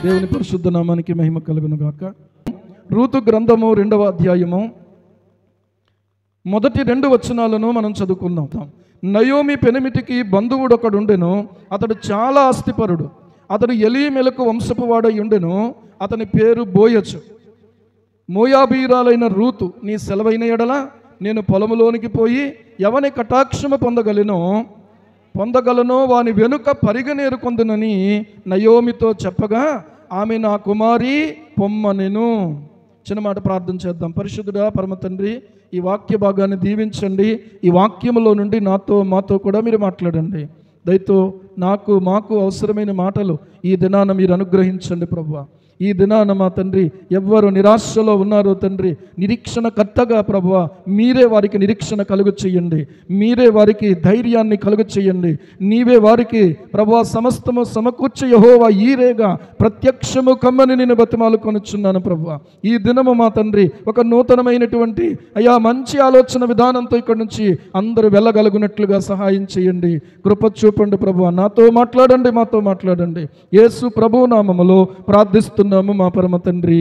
దేవుని పరిశుద్ధ నామానికి మహిమ కలుగును గాక. రూతు గ్రంథము 2వ అధ్యాయము మొదటి 2 వచనాలను మనం చదువుకుందాం. నయోమి పెనిమిటికి బంధువుడు ఒకడుండెను. అతడు చాలా ఆస్తిపరుడు. అతడు ఎలీమెలకు వంశపు వాడై ఉండెను. అతని పేరు బోయజు. మోయాబీరాలైన రూతు, నీ సెలవైన ఎడల నేను పొలములోనికి పోయి ఎవని కటాక్షము పొందగలనో వాని వెనుక పరిగనేరుకొందునని నయోమితో చెప్పగా, ఆమె నా కుమారి పొమ్మనెను. చిన్న మాట ప్రార్థన చేద్దాం. పరిశుద్ధుడా పరమ తండ్రి, ఈ వాక్య భాగాన్ని దీవించండి. ఈ వాక్యములో నుండి మాతో కూడా మీరు మాట్లాడండి. దయతో మాకు అవసరమైన మాటలు ఈ దినాన మీరు అనుగ్రహించండి ప్రభువా. ఈ దినాన మా తండ్రి, ఎవ్వరు నిరాశలో ఉన్నారో తండ్రి, నిరీక్షణకర్తగా ప్రభువా మీరే వారికి నిరీక్షణ కలుగు చేయండి. మీరే వారికి ధైర్యాన్ని కలుగు చేయండి. నీవే వారికి ప్రభువా సమస్తము సమకూర్చి యెహోవా ఈరేగా ప్రత్యక్షము కమ్మని నేను బతిమాలుకొనుచున్నాను ప్రభువా. ఈ దినము మా తండ్రి ఒక నూతనమైనటువంటి మంచి ఆలోచన విధానంతో ఇక్కడి నుంచి అందరూ వెళ్ళగలుగునట్లుగా సహాయం చేయండి. కృప చూపండి ప్రభువా. మాతో మాట్లాడండి. యేసు ప్రభు నామములో ప్రార్థిస్తున్నాము మా పరమ తండ్రి.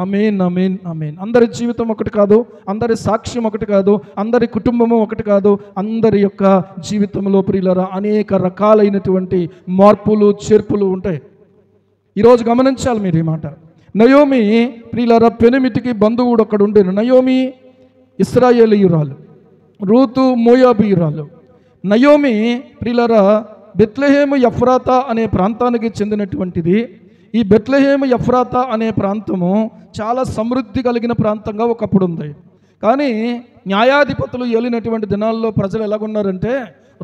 ఆమేన్, ఆమేన్, ఆమేన్. అందరి జీవితం ఒకటి కాదు, అందరి సాక్ష్యం ఒకటి కాదు, అందరి కుటుంబము ఒకటి కాదు. అందరి యొక్క జీవితంలో ప్రియులారా అనేక రకాలైనటువంటి మార్పులు చేర్పులు ఉంటాయి. ఈరోజు గమనించాలి మీరు ఈ మాట. నయోమి ప్రియులారా పెనిమిటికి బంధువుడు ఒకడు ఉండేను. నయోమి ఇశ్రాయేలీయురాలు, రూతు మోయాబీయురాలు. నయోమి ప్రియులారా బెత్లెహేము ఎఫ్రాతా అనే ప్రాంతానికి చెందినటువంటిది. ఈ బెత్లెహేము ఎఫ్రాతా అనే ప్రాంతము చాలా సమృద్ధి కలిగిన ప్రాంతంగా ఒకప్పుడు ఉంది. కానీ న్యాయాధిపతులు ఏలినటువంటి దినాల్లో ప్రజలు ఎలాగున్నారంటే,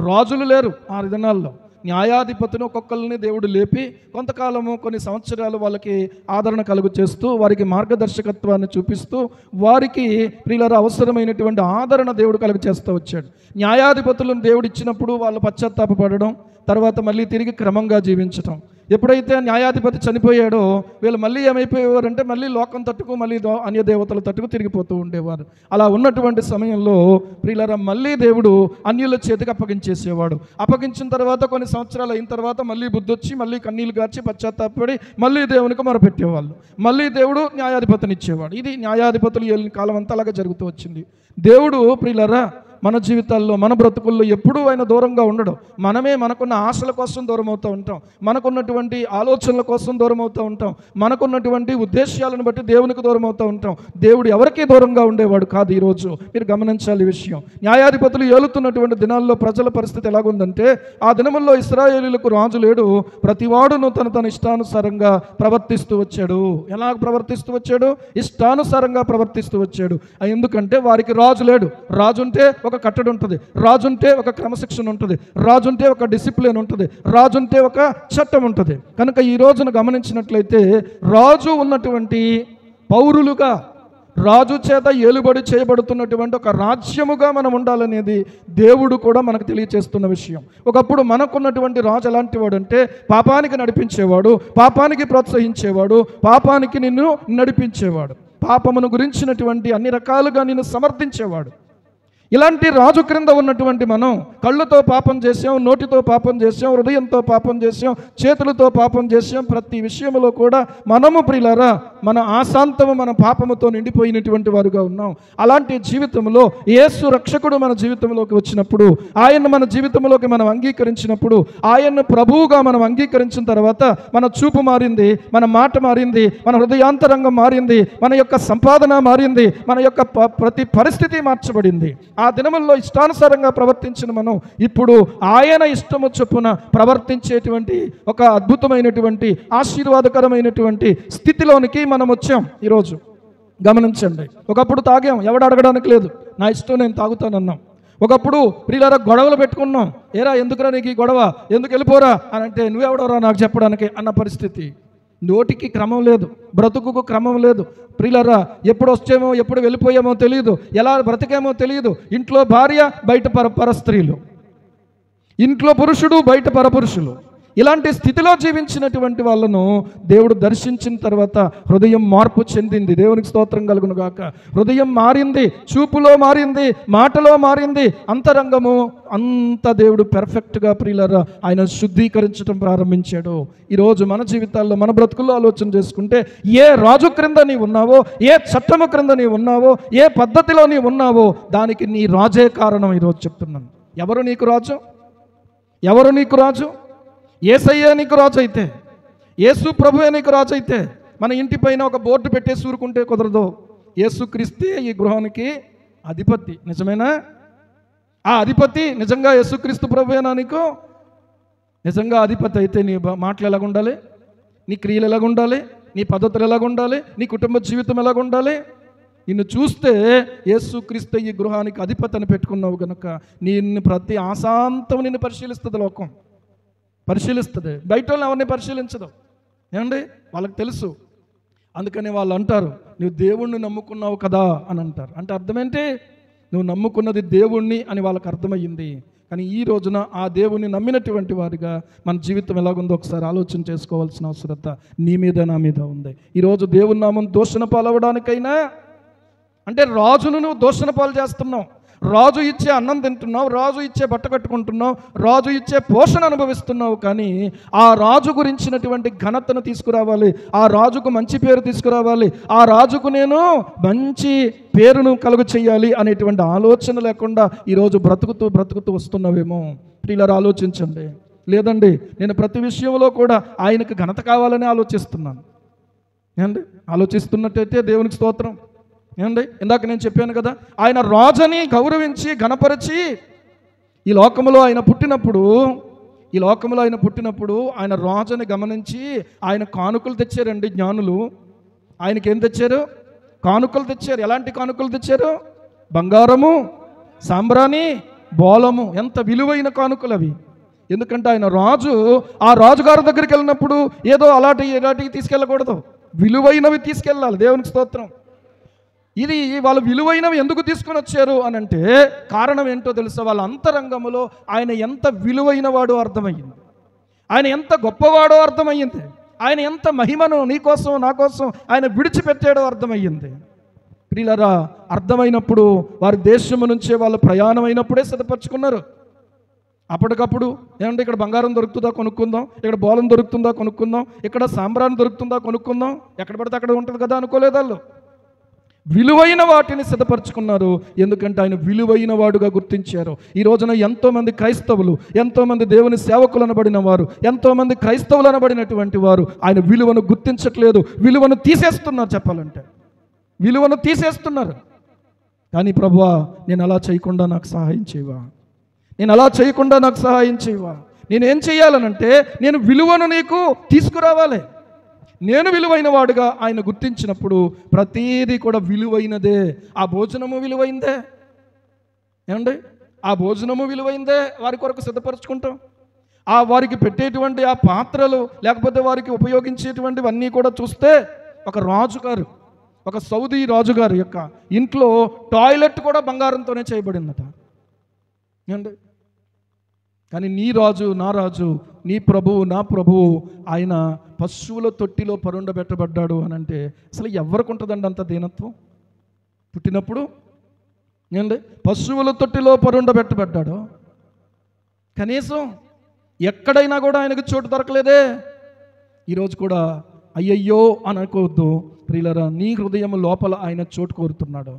రాజులు లేరు ఆ దినాల్లో. న్యాయాధిపతిని ఒక్కొక్కరిని దేవుడు లేపి కొంతకాలము కొన్ని సంవత్సరాలు వాళ్ళకి ఆదరణ కలుగు చేస్తూ, వారికి మార్గదర్శకత్వాన్ని చూపిస్తూ, వారికి ప్రియులారా అవసరమైనటువంటి ఆదరణ దేవుడు కలుగు చేస్తూ వచ్చాడు. న్యాయాధిపతులను దేవుడు ఇచ్చినప్పుడు వాళ్ళు పశ్చాత్తాపపడడం, తర్వాత మళ్ళీ తిరిగి క్రమంగా జీవించటం. ఎప్పుడైతే న్యాయాధిపతి చనిపోయాడో వీళ్ళు మళ్ళీ ఏమైపోయేవారంటే మళ్ళీ లోకం తట్టుకు, మళ్ళీ అన్య దేవతల తట్టుకు తిరిగిపోతూ ఉండేవారు. అలా ఉన్నటువంటి సమయంలో ప్రియులారా మళ్ళీ దేవుడు అన్యుల చేతికి అప్పగించేసేవాడు. అప్పగించిన తర్వాత కొన్ని సంవత్సరాలు అయిన తర్వాత మళ్ళీ బుద్ధొచ్చి మళ్ళీ కన్నీళ్లు గార్చి పశ్చాత్తాపడి మళ్ళీ దేవునికి మొరపెట్టేవాళ్ళు. మళ్ళీ దేవుడు న్యాయాధిపతిని ఇచ్చేవాడు. ఇది న్యాయాధిపతులు ఏలిన కాలం అంతా అలాగే జరుగుతూ వచ్చింది. దేవుడు ప్రియులారా మన జీవితాల్లో, మన బ్రతుకుల్లో ఎప్పుడూ ఆయన దూరంగా ఉండడు. మనమే మనకున్న ఆశల కోసం దూరం అవుతూ ఉంటాం, మనకున్నటువంటి ఆలోచనల కోసం దూరం అవుతూ ఉంటాం, మనకున్నటువంటి ఉద్దేశాలను బట్టి దేవునికి దూరం అవుతూ ఉంటాం. దేవుడు ఎవరికీ దూరంగా ఉండేవాడు కాదు. ఈరోజు మీరు గమనించాలి ఈ విషయం. న్యాయాధిపతులు ఏలుతున్నటువంటి దినాల్లో ప్రజల పరిస్థితి ఎలాగుందంటే, ఆ దినముల్లో ఇశ్రాయేలీయులకు రాజు లేడు. ప్రతివాడును తన ఇష్టానుసారంగా ప్రవర్తిస్తూ వచ్చాడు. ఎలా ప్రవర్తిస్తూ వచ్చాడు? ఇష్టానుసారంగా ప్రవర్తిస్తూ వచ్చాడు. ఎందుకంటే వారికి రాజు లేడు. రాజు ఉంటే ఒక కట్టడి ఉంటుంది, రాజుంటే ఒక క్రమశిక్షణ ఉంటుంది, రాజుంటే ఒక డిసిప్లిన్ ఉంటుంది, రాజుంటే ఒక చట్టం ఉంటుంది. కనుక ఈ రోజున గమనించినట్లయితే రాజు ఉన్నటువంటి పౌరులుగా, రాజు చేత ఏలుబడి చేయబడుతున్నటువంటి ఒక రాజ్యముగా మనం ఉండాలనేది దేవుడు కూడా మనకు తెలియచేస్తున్న విషయం. ఒకప్పుడు మనకున్నటువంటి రాజు ఎలాంటి వాడు అంటే, పాపానికి నడిపించేవాడు, పాపానికి ప్రోత్సహించేవాడు, పాపానికి నిన్ను నడిపించేవాడు, పాపమును గురించినటువంటి అన్ని రకాలుగా నిన్ను సమర్థించేవాడు. ఇలాంటి రాజు క్రింద ఉన్నటువంటి మనం కళ్ళుతో పాపం చేసాం, నోటితో పాపం చేసాం, హృదయంతో పాపం చేసాం, చేతులతో పాపం చేసాం. ప్రతి విషయంలో కూడా మనము ప్రియులారా మన ఆశాంతము మన పాపముతో నిండిపోయినటువంటి వారుగా ఉన్నాం. అలాంటి జీవితంలో యేసు రక్షకుడు మన జీవితంలోకి వచ్చినప్పుడు, ఆయన మన జీవితంలోకి మనం అంగీకరించినప్పుడు, ఆయన్ను ప్రభువుగా మనం అంగీకరించిన తర్వాత మన చూపు మారింది, మన మాట మారింది, మన హృదయాంతరంగం మారింది, మన యొక్క సంపాదన మారింది, మన యొక్క ప్రతి పరిస్థితి మార్చబడింది. ఆ దినముల్లో ఇష్టానుసారంగా ప్రవర్తించిన మనం ఇప్పుడు ఆయన ఇష్టము చొప్పున ప్రవర్తించేటువంటి ఒక అద్భుతమైనటువంటి ఆశీర్వాదకరమైనటువంటి స్థితిలోనికి మనం వచ్చాం. ఈరోజు గమనించండి. ఒకప్పుడు తాగాం, ఎవడు అడగడానికి లేదు, నా ఇష్టం నేను తాగుతానన్నాం. ఒకప్పుడు ప్రియులారా గొడవలు పెట్టుకున్నాం, ఏరా ఎందుకురా నీకు ఈ గొడవ, ఎందుకు వెళ్ళిపోరా అని అంటే, నువ్వెవడోరా నాకు చెప్పడానికి అన్న పరిస్థితి. నోటికి క్రమం లేదు, బ్రతుకుకు క్రమం లేదు. ప్రియులారా ఎప్పుడు వచ్చేమో ఎప్పుడు వెళ్ళిపోయామో తెలియదు, ఎలా బ్రతికేమో తెలియదు. ఇంట్లో భార్య, బయట పర స్త్రీలు, ఇంట్లో పురుషుడు, బయట పరపురుషులు. ఇలాంటి స్థితిలో జీవించినటువంటి వాళ్ళను దేవుడు దర్శించిన తర్వాత హృదయం మార్పు చెందింది. దేవునికి స్తోత్రం కలుగును గాక. హృదయం మారింది, చూపులో మారింది, మాటలో మారింది, అంతరంగము అంత దేవుడు పెర్ఫెక్ట్గా ప్రియులారా ఆయన శుద్ధీకరించడం ప్రారంభించాడు. ఈరోజు మన జీవితాల్లో మన బ్రతుకుల్లో ఆలోచన చేసుకుంటే ఏ రాజు క్రింద నీ ఉన్నావో, ఏ చట్టము క్రింద నీ ఉన్నావో, ఏ పద్ధతిలో నీ ఉన్నావో దానికి నీ రాజే కారణం. ఈరోజు చెప్తున్నాను. ఎవరు నీకు రాజు? ఎవరు నీకు రాజు? యేసయ్యే నీకు రాజు అయితే, యేసు ప్రభువే నీకు రాజు అయితే మన ఇంటి పైన ఒక బోర్డు పెట్టేసి ఊరుకుంటే కుదరదు. యేసుక్రీస్తే ఈ గృహానికి అధిపతి. నిజమేనా? ఆ అధిపతి నిజంగా యేసుక్రీస్తు ప్రభువేనా నీకు? నిజంగా అధిపతి అయితే నీ మాటలు ఎలాగ ఉండాలి, నీ క్రియలు ఎలాగ ఉండాలి, నీ పద్ధతులు ఎలాగ ఉండాలి, నీ కుటుంబ జీవితం ఎలాగ ఉండాలి? నిన్ను చూస్తే యేసుక్రీస్తు ఈ గృహానికి అధిపతి అని పెట్టుకున్నావు కనుక నిన్ను ప్రతి ఆశాంతం నిన్ను పరిశీలిస్తుంది. లోకం పరిశీలిస్తుంది, బయట వాళ్ళు ఎవరిని పరిశీలించదు. ఏమండి? వాళ్ళకి తెలుసు. అందుకని వాళ్ళు అంటారు, నువ్వు దేవుణ్ణి నమ్ముకున్నావు కదా అని అంటారు. అంటే అర్థమేంటి? నువ్వు నమ్ముకున్నది దేవుణ్ణి అని వాళ్ళకి అర్థమయ్యింది. కానీ ఈ రోజున ఆ దేవుణ్ణి నమ్మినటువంటి వారిగా మన జీవితం ఎలాగుందో ఒకసారి ఆలోచన చేసుకోవాల్సిన అవసరత నీ మీద నా మీద ఉంది. ఈరోజు దేవుని నామం దూషణ పాలవడానికైనా, అంటే రాజును నువ్వు దూషణ పాలు చేస్తున్నావు. రాజు ఇచ్చే అన్నం తింటున్నావు, రాజు ఇచ్చే బట్ట కట్టుకుంటున్నావు, రాజు ఇచ్చే పోషణ అనుభవిస్తున్నావు. కానీ ఆ రాజు గురించినటువంటి ఘనతను తీసుకురావాలి, ఆ రాజుకు మంచి పేరు తీసుకురావాలి, ఆ రాజుకు నేను మంచి పేరును కలుగు చేయాలి అనేటువంటి ఆలోచన లేకుండా ఈరోజు బ్రతుకుతూ వస్తున్నావేమో. ప్రియులారా ఆలోచించండి. లేదండి, నేను ప్రతి విషయంలో కూడా ఆయనకు ఘనత కావాలని ఆలోచిస్తున్నాను. ఏమండి? ఆలోచిస్తున్నట్టయితే దేవునికి స్తోత్రం. ఏమండి? ఇందాక నేను చెప్పాను కదా, ఆయన రాజుని గౌరవించి ఘనపరిచి ఈ లోకంలో ఆయన పుట్టినప్పుడు ఆయన రాజుని గమనించి ఆయన కానుకలు తెచ్చారండి జ్ఞానులు. ఆయనకి ఏం తెచ్చారు? కానుకలు తెచ్చారు. ఎలాంటి కానుకలు తెచ్చారు? బంగారము, సాంబ్రాణి, బోలము. ఎంత విలువైన కానుకలు అవి. ఎందుకంటే ఆయన రాజు, ఆ రాజుగారి దగ్గరికి వెళ్ళినప్పుడు ఏదో అలాంటివి తీసుకెళ్ళకూడదు, విలువైనవి తీసుకెళ్ళాలి. దేవునికి స్తోత్రం. ఇది వాళ్ళు విలువైనవి ఎందుకు తీసుకొని వచ్చారు అని అంటే కారణం ఏంటో తెలుసా? వాళ్ళ అంతరంగములో ఆయన ఎంత విలువైన వాడో అర్థమయ్యింది, ఆయన ఎంత గొప్పవాడో అర్థమయ్యింది, ఆయన ఎంత మహిమను నీ కోసం నా కోసం ఆయన విడిచిపెట్టాడో అర్థమయ్యింది. ప్రియులారా, అర్థమైనప్పుడు వారి దేశము నుంచే వాళ్ళు ప్రయాణమైనప్పుడే సిద్ధపరచుకున్నారు. అప్పటికప్పుడు ఏమంటే ఇక్కడ బంగారం దొరుకుతుందా కొనుక్కుందాం, ఇక్కడ బోలం దొరుకుతుందా కొనుక్కుందాం, ఇక్కడ సాంబ్రాన్ని దొరుకుతుందా కొనుక్కుందాం, ఎక్కడ పడితే అక్కడ ఉంటుంది కదా అనుకోలేదు. వాళ్ళు విలువైన వాటిని సిద్ధపరచుకున్నారు. ఎందుకంటే ఆయన విలువైన వాడుగా గుర్తించారు. ఈ రోజున ఎంతోమంది క్రైస్తవులు, ఎంతోమంది దేవుని సేవకులు అనబడిన వారు, ఎంతోమంది క్రైస్తవులు అనబడినటువంటి వారు ఆయన విలువను గుర్తించట్లేదు, విలువను తీసేస్తున్నారు. చెప్పాలంటే విలువను తీసేస్తున్నారు. కానీ ప్రభువా, నేను అలా చేయకుండా నాకు సహాయం చేయవా, నేను అలా చేయకుండా నాకు సహాయం చేయవా. నేనేం చేయాలనంటే నేను విలువను నీకు తీసుకురావాలి. నేను విలువైన వాడుగా ఆయన గుర్తించినప్పుడు ప్రతీది కూడా విలువైనదే. ఆ భోజనము విలువైందే. ఏమండి? ఆ భోజనము విలువైందే. వారి కొరకు సిద్ధపరచుకుంటాం. ఆ వారికి పెట్టేటువంటి ఆ పాత్రలు, లేకపోతే వారికి ఉపయోగించేటువంటివన్నీ కూడా చూస్తే ఒక రాజుగారు, ఒక సౌదీ రాజుగారి యొక్క ఇంట్లో టాయిలెట్ కూడా బంగారంతోనే చేయబడిందట. ఏమండి? కానీ నీ రాజు, నా రాజు, నీ ప్రభువు, నా ప్రభువు ఆయన పశువుల తొట్టిలో పరుండబెట్టబడ్డాడు అని అంటే అసలు ఎవరికి ఉంటుందండి అంత దీనత్వం? పుట్టినప్పుడు ఏంటి పశువుల తొట్టిలో పరుండబెట్టబడ్డాడు. కనీసం ఎక్కడైనా కూడా ఆయనకు చోటు దొరకలేదే. ఈరోజు కూడా అయ్యయ్యో అని అనుకోవద్దు ప్రియులారా, నీ హృదయం లోపల ఆయన చోటు కోరుతున్నాడు.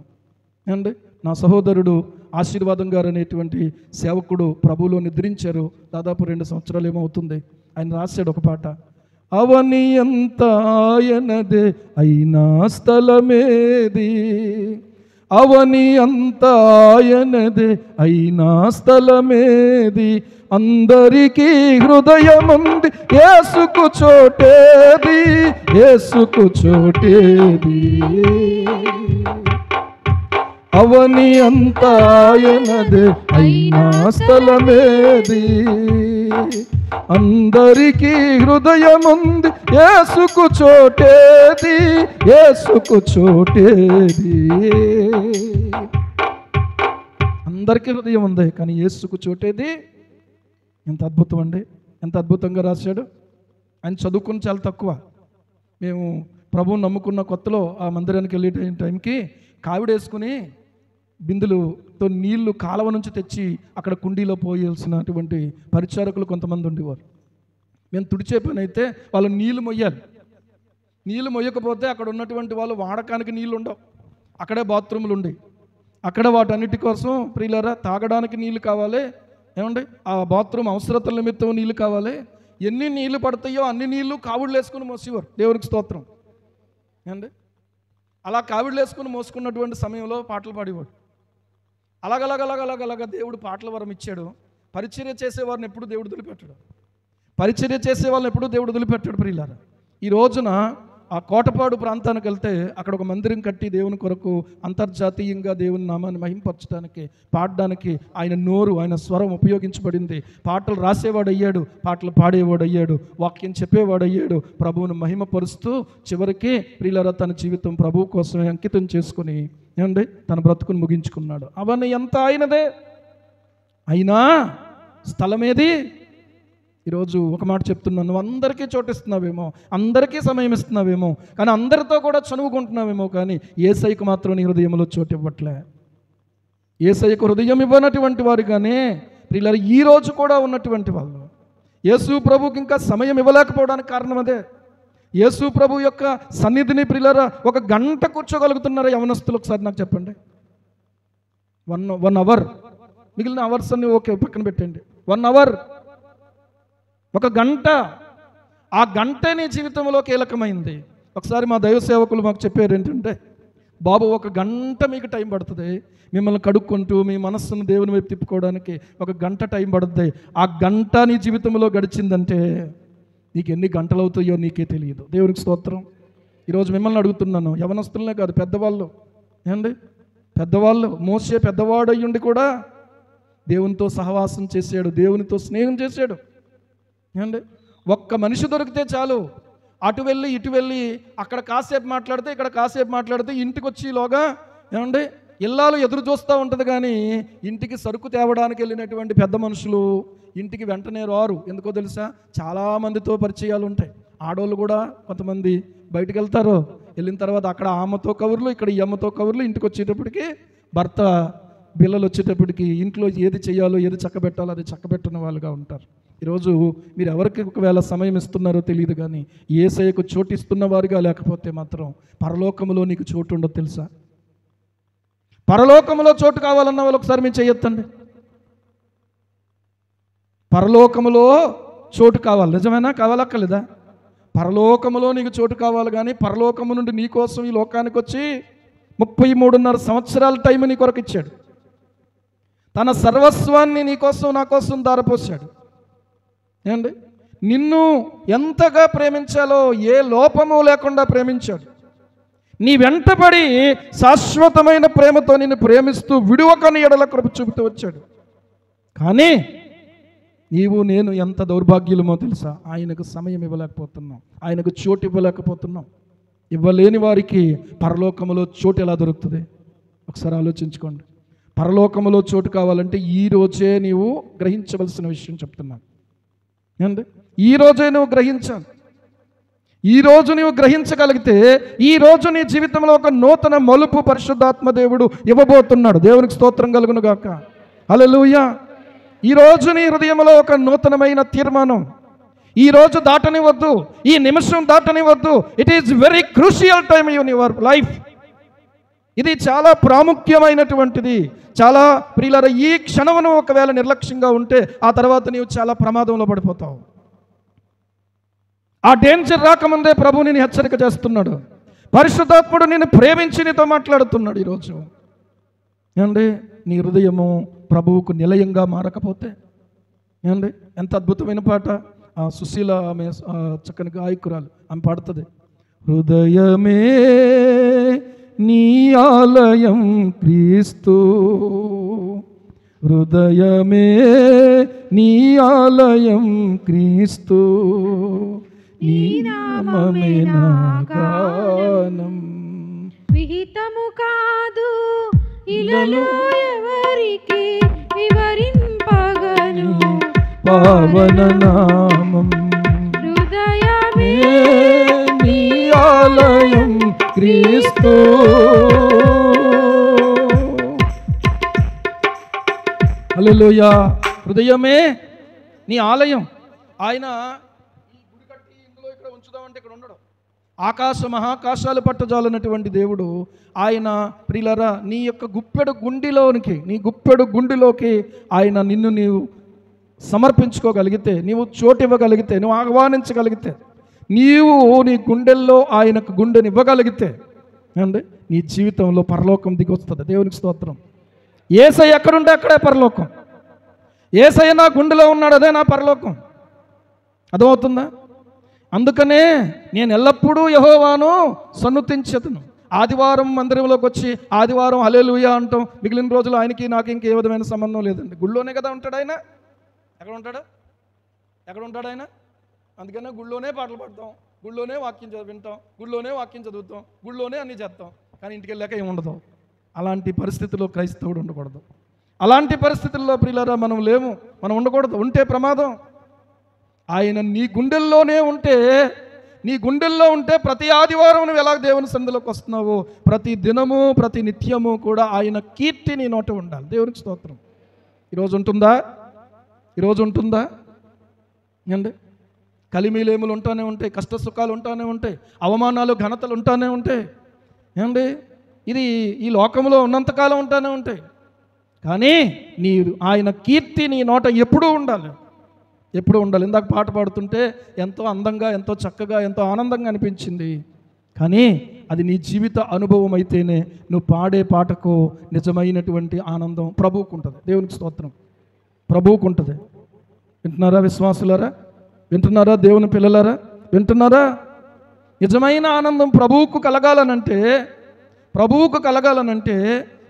ఏమండి? నా సహోదరుడు ఆశీర్వాదం గారు అనేటువంటి సేవకుడు ప్రభువులో నిద్రించారు. దాదాపు 2 సంవత్సరాలు ఏమవుతుంది. ఆయన రాశాడు ఒక పాట, అవని అంత ఆయనదే అయినా స్థలమేది, అవని అంత ఆయనదే అయినా స్థలమేది, అందరికీ హృదయముంది యేసుకు చోటేది, యేసుకు చోటేది, అవని అంతా ఆయనదే అయినా స్థలమేది, అందరికీ హృదయముంది యేసుకు చోటేది, యేసుకు చోటేది. అందరికీ హృదయం ఉంది, కానీ యేసుకు చోటేది. ఎంత అద్భుతం అండి. ఎంత అద్భుతంగా రాశాడు. ఆయన చదువుకుని చాలా తక్కువ. మేము ప్రభువుని నమ్ముకున్న కొత్తలో ఆ మందిరానికి వెళ్ళే టైంకి కావిడేసుకుని బిందులతో నీళ్లు కాలువ నుంచి తెచ్చి అక్కడ కుండీలో పోయాల్సినటువంటి పరిచారకులు కొంతమంది ఉండేవారు. మేము తుడిచే పని అయితే వాళ్ళు నీళ్లు మొయ్యాలి. నీళ్లు మొయ్యకపోతే అక్కడ ఉన్నటువంటి వాళ్ళు వాడకానికి నీళ్ళు ఉండవు. అక్కడే బాత్రూములు ఉండి అక్కడ వాటన్నిటి కోసం ప్రియులారా తాగడానికి నీళ్ళు కావాలి. ఏమండి ఆ బాత్రూమ్ అవసరతల నిమిత్తం నీళ్ళు కావాలి. ఎన్ని నీళ్లు పడతాయో అన్ని నీళ్లు కావిళ్ళు వేసుకుని మోసేవారు. దేవునికి స్తోత్రం. ఏమండి అలా కావిళ్ళు వేసుకుని మోసుకున్నటువంటి సమయంలో పాటలు పాడేవాడు. అలాగలాగలాగలాగలాగా దేవుడు పాటల వరం ఇచ్చాడు. పరిచర్య చేసేవారిని ఎప్పుడు దేవుడు వదిలిపెట్టాడు. పరిచర్య చేసే వాళ్ళని ఎప్పుడు దేవుడు వదిలిపెట్టాడు. ప్రియులారా ఈ రోజున ఆ కోటపాడు ప్రాంతానికి వెళ్తే అక్కడ ఒక మందిరం కట్టి దేవుని కొరకు అంతర్జాతీయంగా దేవుని నామాన్ని మహింపరచడానికి పాడడానికి ఆయన నోరు, ఆయన స్వరం ఉపయోగించబడింది. పాటలు రాసేవాడు అయ్యాడు, పాటలు పాడేవాడు అయ్యాడు, వాక్యం చెప్పేవాడు అయ్యాడు. ప్రభువును మహిమపరుస్తూ చివరికి ప్రియులారా తన జీవితం ప్రభువు కోసమే అంకితం చేసుకుని ఏమండి తన బ్రతుకును ముగించుకున్నాడు. అవన్నీ ఎంత ఆయనదే. అయినా స్థలమేది? ఈరోజు ఒక మాట చెప్తున్నాను, నువ్వు అందరికీ చోటిస్తున్నావేమో, అందరికీ సమయం ఇస్తున్నావేమో, కానీ అందరితో కూడా చనువుకుంటున్నావేమో, కానీ యేసయ్యకు మాత్రం నీ హృదయంలో చోటు ఇవ్వట్లే. యేసయ్యకు హృదయం ఇవ్వనటువంటి వారు కానీ ప్రియులారా ఈ రోజు కూడా ఉన్నటువంటి వాళ్ళు యేసు ప్రభుకి ఇంకా సమయం ఇవ్వలేకపోవడానికి కారణం అదే. యేసు ప్రభు యొక్క సన్నిధిని ప్రియులారా 1 గంట కూర్చోగలుగుతున్నారా యవనస్తులు? ఒకసారి నాకు చెప్పండి. 1 అవర్, మిగిలిన అవర్స్ అన్ని ఓకే పక్కన పెట్టండి. 1 అవర్, 1 గంట. ఆ గంటే నీ జీవితంలో కీలకమైంది. ఒకసారి మా దైవ సేవకులు మాకు చెప్పారు ఏంటంటే, బాబు 1 గంట మీకు టైం పడుతుంది మిమ్మల్ని కడుక్కుంటూ మీ మనస్సును దేవుని వైపు తిప్పుకోవడానికి 1 గంట టైం పడుతుంది. ఆ గంట నీ జీవితంలో గడిచిందంటే నీకు ఎన్ని గంటలు అవుతాయో నీకే తెలియదు. దేవునికి స్తోత్రం. ఈరోజు మిమ్మల్ని అడుగుతున్నాను, యవనస్తులనే కాదు పెద్దవాళ్ళు, ఏమండి పెద్దవాళ్ళు, మోసే పెద్దవాడు అయ్యుండి కూడా దేవునితో సహవాసం చేశాడు, దేవునితో స్నేహం చేశాడు. ఏమండి ఒక్క మనిషి దొరికితే చాలు, అటు వెళ్ళి ఇటు వెళ్ళి అక్కడ కాసేపు మాట్లాడితే ఇక్కడ కాసేపు మాట్లాడితే ఇంటికి వచ్చేలోగా ఏమండి ఇల్లాలు ఎదురు చూస్తూ ఉంటుంది. కానీ ఇంటికి సరుకు తేవడానికి వెళ్ళినటువంటి పెద్ద మనుషులు ఇంటికి వెంటనే రారు. ఎందుకో తెలుసా? చాలామందితో పరిచయాలు ఉంటాయి. ఆడవాళ్ళు కూడా కొంతమంది బయటకు వెళ్తారు, వెళ్ళిన తర్వాత అక్కడ ఆమెతో కబుర్లు, ఇక్కడ ఈ అమ్మతో కబుర్లు, ఇంటికి వచ్చేటప్పటికి భర్త పిల్లలు వచ్చేటప్పటికి ఇంట్లో ఏది చేయాలో ఏది చక్కబెట్టాలో అది చక్కబెట్టిన వాళ్ళుగా ఉంటారు. ఈరోజు మీరు ఎవరికి ఒకవేళ సమయం ఇస్తున్నారో తెలియదు, కానీ యేసయ్యకు చోటు ఇస్తున్న వారిగా లేకపోతే మాత్రం పరలోకములో నీకు చోటు ఉండదు తెలుసా? పరలోకములో చోటు కావాలన్న వాళ్ళు ఒకసారి మీరు చెయ్యొద్దండి. పరలోకములో చోటు కావాలి, నిజమేనా? కావాలక్కర్లేదా? పరలోకములో నీకు చోటు కావాలి. కానీ పరలోకము నుండి నీ కోసం ఈ లోకానికి వచ్చి 33.5 సంవత్సరాల టైం నీ కొరకు ఇచ్చాడు. తన సర్వస్వాన్ని నీ కోసం నా కోసం దారపోసాడు. ఏమండి నిన్ను ఎంతగా ప్రేమించాలో ఏ లోపము లేకుండా ప్రేమించాడు. నీ వెంటబడి శాశ్వతమైన ప్రేమతో నిన్ను ప్రేమిస్తూ విడువకని ఎడల కృప చూపుతూ వచ్చాడు. కానీ నీవు నేను ఎంత దౌర్భాగ్యులమో తెలుసా? ఆయనకు సమయం ఇవ్వలేకపోతున్నాం, ఆయనకు చోటు ఇవ్వలేకపోతున్నాం. ఇవ్వలేని వారికి పరలోకములో చోటు ఎలా దొరుకుతుంది? ఒకసారి ఆలోచించుకోండి. పరలోకములో చోటు కావాలంటే ఈ రోజే నీవు గ్రహించవలసిన విషయం చెప్తున్నాను. ఏంటి? ఈ రోజే నువ్వు గ్రహించాలి. ఈ రోజు నీవు గ్రహించగలిగితే ఈ రోజు నీ జీవితంలో ఒక నూతన మలుపు పరిశుద్ధాత్మ దేవుడు ఇవ్వబోతున్నాడు. దేవునికి స్తోత్రం కలుగును గాక. హల్లెలూయా. ఈ రోజు నీ హృదయంలో ఒక నూతనమైన తీర్మానం ఈ రోజు దాటనివద్దు, ఈ నిమిషం దాటనివద్దు. It is very crucial time in your life. ఇది చాలా ప్రాముఖ్యమైనటువంటిది. చాలా ప్రియులారా, ఈ క్షణమును ఒకవేళ నిర్లక్ష్యంగా ఉంటే ఆ తర్వాత నీవు చాలా ప్రమాదంలో పడిపోతావు. ఆ డేంజర్ రాకముందే ప్రభు నేను హెచ్చరిక చేస్తున్నాడు. పరిశుద్ధాత్ముడు నిన్ను ప్రేమించి నీతో మాట్లాడుతున్నాడు. ఈరోజు ఏమండి నీ హృదయము ప్రభువుకు నిలయంగా మారకపోతే, ఏమండి ఎంత అద్భుతమైన పాట సుశీల, ఆమె చక్కని గాయకురాలు, ఆమె పాడుతుంది. హృదయమే నీ ఆలయం క్రీస్తు, హృదయమే నీ ఆలయం క్రీస్తు, నీ నామమే నా గానం. విహితము కాదు ఇలలో ఎవరికి వివరింపగను, పావన నామం. హృదయమే నీ ఆలయం క్రీస్తు. హల్లెలూయా. హృదయమే నీ ఆలయం. ఆయన ఈ గుడి కట్టి ఇందులో ఇక్కడ ఉంచుదామంటే ఇక్కడ ఉండడం. ఆకాశ మహాకాశాలు పట్టజాలన్నటువంటి దేవుడు ఆయన ప్రియులారా నీ యొక్క గుప్పెడు గుండిలోకి ఆయన నిన్ను నీవు సమర్పించుకోగలిగితే, నీవు చోటు ఇవ్వగలిగితే, నువ్వు ఆహ్వానించగలిగితే, నీవు నీ గుండెల్లో ఆయనకు గుండెని ఇవ్వగలిగితే అండి నీ జీవితంలో పరలోకం దిగొస్తుంది. దేవునికి స్తోత్రం. యేసయ్య ఎక్కడుంటే అక్కడే పరలోకం. యేసయ్య నా గుండెలో ఉన్నాడు, అదే నా పరలోకం. అర్థమవుతుందా? అందుకనే నేను ఎల్లప్పుడూ యెహోవాను సన్నుతించెదను. ఆదివారం మందిరంలోకి వచ్చి ఆదివారం హల్లెలూయా అంటాం, మిగిలిన రోజులు ఆయనకి నాకు ఇంకే విధమైన సంబంధం లేదండి. గుళ్ళోనే కదా ఉంటాడు ఆయన. ఎక్కడ ఉంటాడు ఆయన? అందుకనే గుళ్ళోనే పాటలు పాడతాం, గుళ్ళోనే వాక్యం వింటాం, గుళ్ళోనే వాక్యం చదువుతాం, గుళ్ళోనే అన్నీ చేస్తాం, కానీ ఇంటికి వెళ్ళాక ఏముండదు. అలాంటి పరిస్థితుల్లో క్రైస్తవుడు ఉండకూడదు. అలాంటి పరిస్థితుల్లో ప్రియులారా మనం లేము, మనం ఉండకూడదు. ఉంటే ప్రమాదం. ఆయన నీ గుండెల్లోనే ఉంటే, నీ గుండెల్లో ఉంటే ప్రతి ఆదివారం నువ్వు ఎలా దేవుని సన్నిధిలోకి వస్తున్నావు, ప్రతి దినము ప్రతి నిత్యము కూడా ఆయన కీర్తి నీ నోట ఉండాలి. దేవునికి స్తోత్రం. ఈరోజు ఉంటుందా అండి? కలిమిలేములు ఉంటానే ఉంటాయి, కష్ట సుఖాలు ఉంటానే ఉంటాయి, అవమానాలు ఘనతలు ఉంటానే ఉంటాయి ఏమండి. ఇది ఈ లోకంలో ఉన్నంతకాలం ఉంటానే ఉంటాయి. కానీ ఆయన కీర్తి నీ నోట ఎప్పుడూ ఉండాలి. ఇందాక పాట పాడుతుంటే ఎంతో అందంగా, ఎంతో చక్కగా, ఎంతో ఆనందంగా అనిపించింది. కానీ అది నీ జీవిత అనుభవం అయితేనే నువ్వు పాడే పాటకు నిజమైనటువంటి ఆనందం ప్రభువుకు ఉంటుంది. దేవునికి స్తోత్రం. ప్రభువుకు ఉంటుంది. వింటున్నారా విశ్వాసులారా? వింటున్నారా దేవుని పిల్లలారా? వింటున్నారా? నిజమైన ఆనందం ప్రభువుకు కలగాలనంటే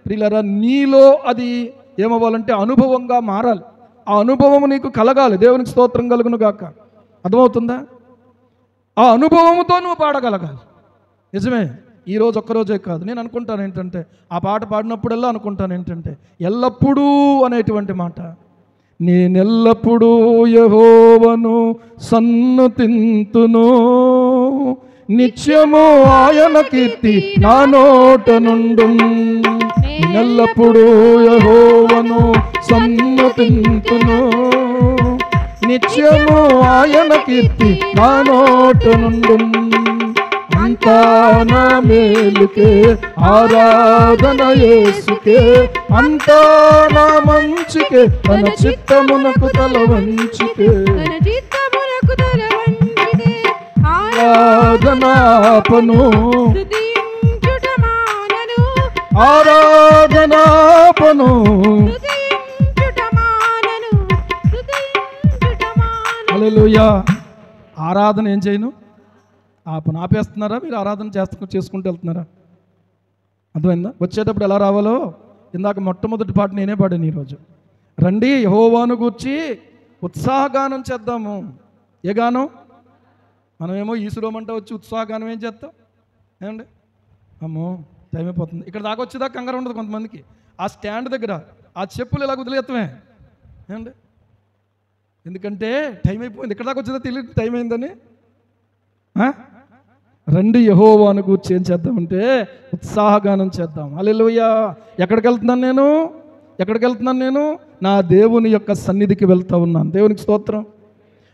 ప్రియులారా నీలో అది ఏమవ్వాలంటే అనుభవంగా మారాలి. ఆ అనుభవం నీకు కలగాలి. దేవునికి స్తోత్రం కలుగును గాక. అర్థమవుతుందా? ఆ అనుభవంతో నువ్వు పాడగలగాలి. నిజమే. ఈరోజు ఒక్కరోజే కాదు. నేను అనుకుంటాను ఏంటంటే, ఆ పాట పాడినప్పుడల్లా అనుకుంటాను ఏంటంటే, ఎల్లప్పుడూ అనేటువంటి మాట, నేనెల్లప్పుడూ యెహోవాను సన్నుతింతును, నిత్యము ఆయన కీర్తి నా నోట నుండు. నేనెల్లప్పుడూ యెహోవాను సన్నుతింతును, నిత్యము ఆయన కీర్తి నా నోట నుండు. అంతా నా మేలుకే ఆరాధన యేసుకే, అంతా నా మంచికే తన చిత్తమునకు తల వంచికే. ఆరాధనాపను హల్లెలూయా. ఆరాధన ఏం చేయను? ఆపేస్తున్నారా? మీరు ఆరాధన చేసుకుంటూ వెళ్తున్నారా? అర్థమైందా? వచ్చేటప్పుడు ఎలా రావాలో ఇందాక మొట్టమొదటి పాట నేనే పాడాను ఈరోజు. రండి యెహోవాను గూర్చి ఉత్సాహగానం చేద్దాము. ఏ గానం? మనమేమో ఈసురోమంట వచ్చి ఉత్సాహగానం ఏం చేస్తాం ఏమండి? అమ్మో టైం అయిపోతుంది. ఇక్కడ దాకా వచ్చేదాకా కంగారు ఉండదు కొంతమందికి. ఆ స్టాండ్ దగ్గర ఆ చెప్పులు ఇలా వదిలేస్తామే ఏమండి? ఎందుకంటే టైం అయిపోయింది. ఇక్కడ దాకా వచ్చేదా తెలియదు టైం అయిందని. రండి యెహోవాను గూర్చి ఏం చేద్దామంటే ఉత్సాహగానం చేద్దాం. హల్లెలూయా. ఎక్కడికి వెళ్తున్నాను నేను? నా దేవుని యొక్క సన్నిధికి వెళ్తా ఉన్నాను. దేవునికి స్తోత్రం.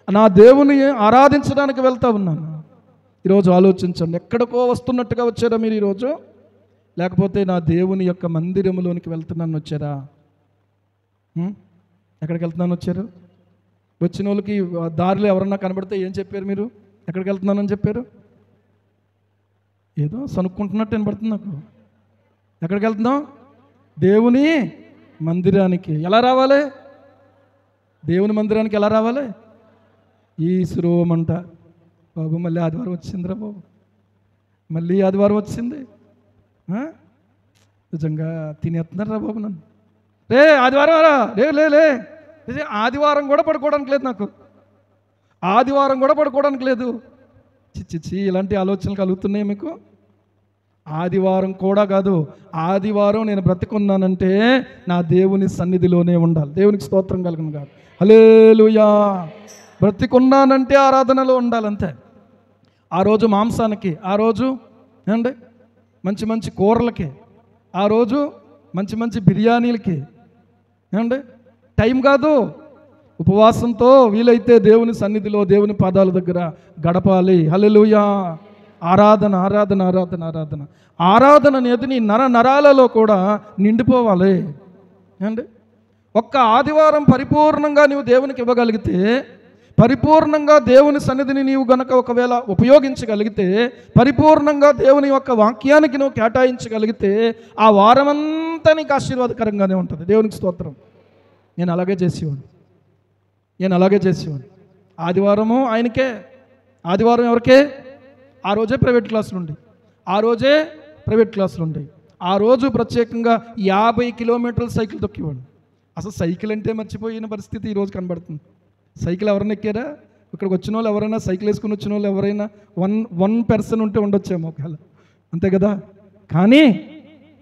నా దేవుని ఆరాధించడానికి వెళ్తా ఉన్నాను. ఈరోజు ఆలోచించండి. ఎక్కడికో వస్తున్నట్టుగా వచ్చారా మీరు ఈరోజు? లేకపోతే నా దేవుని యొక్క మందిరంలోనికి వెళ్తున్నాను వచ్చారా? ఎక్కడికి వెళ్తున్నాను వచ్చారు? వచ్చిన వాళ్ళకి దారిలో ఎవరన్నా కనబడితే ఏం చెప్పారు మీరు? ఎక్కడికి వెళ్తున్నానని చెప్పారు? ఏదో సనుక్కుంటున్నట్టు వినపడుతుంది నాకు. ఎక్కడికి వెళ్తున్నాం? దేవుని మందిరానికి. ఎలా రావాలి? దేవుని మందిరానికి ఎలా రావాలి? ఈ సురోమంట బాబు. మళ్ళీ ఆదివారం వచ్చిందిరా బాబు, మళ్ళీ ఆదివారం వచ్చింది. నిజంగా తినేస్తున్నారా బాబు నన్ను. ఆదివారం రా. లే ఆదివారం కూడా పడుకోవడానికి లేదు నాకు. ఆదివారం కూడా పడుకోవడానికి లేదు. చిచ్చి ఇలాంటి ఆలోచనలు కలుగుతున్నాయి మీకు? ఆదివారం కూడా కాదు. ఆదివారం నేను బ్రతికున్నానంటే నా దేవుని సన్నిధిలోనే ఉండాలి. దేవునికి స్తోత్రం కలుగును కాదు. హల్లెలూయా. బ్రతికున్నానంటే ఆరాధనలో ఉండాలంతే. ఆ రోజు మాంసానికి, ఆ రోజు ఏమండి మంచి మంచి కూరలకి, ఆ రోజు మంచి మంచి బిర్యానీలకి ఏమండి టైం కాదు. ఉపవాసంతో వీలైతే దేవుని సన్నిధిలో దేవుని పాదాల దగ్గర గడపాలి. హల్లెలూయా. ఆరాధన ఆరాధన ఆరాధన ఆరాధన ఆరాధన అనేది నీ నరాలలో కూడా నిండిపోవాలి. ఏమండి ఒక్క ఆదివారం పరిపూర్ణంగా నీవు దేవునికి ఇవ్వగలిగితే, పరిపూర్ణంగా దేవుని సన్నిధిని నీవు గనక ఒకవేళ ఉపయోగించగలిగితే, పరిపూర్ణంగా దేవుని యొక్క వాక్యానికి నువ్వు కేటాయించగలిగితే, ఆ వారమంతా నీకు ఆశీర్వాదకరంగానే ఉంటుంది. దేవునికి స్తోత్రం. నేను అలాగే చేసేవాడిని. ఆదివారము ఆయనకే, ఆదివారం ఎవరికే? ఆ రోజే ప్రైవేట్ క్లాసులు ఉండి, ఆ రోజు ప్రత్యేకంగా 50 కిలోమీటర్ల సైకిల్ తొక్కేవాడు. అసలు సైకిల్ అంటే మర్చిపోయిన పరిస్థితి ఈరోజు కనబడుతుంది. సైకిల్ ఎవరైనా ఎక్కారా? ఇక్కడికి వచ్చిన వాళ్ళు ఎవరైనా, సైకిల్ వేసుకుని వచ్చిన వాళ్ళు ఎవరైనా వన్ పర్సన్ ఉంటే ఉండొచ్చేమో ఒకవేళ, అంతే కదా. కానీ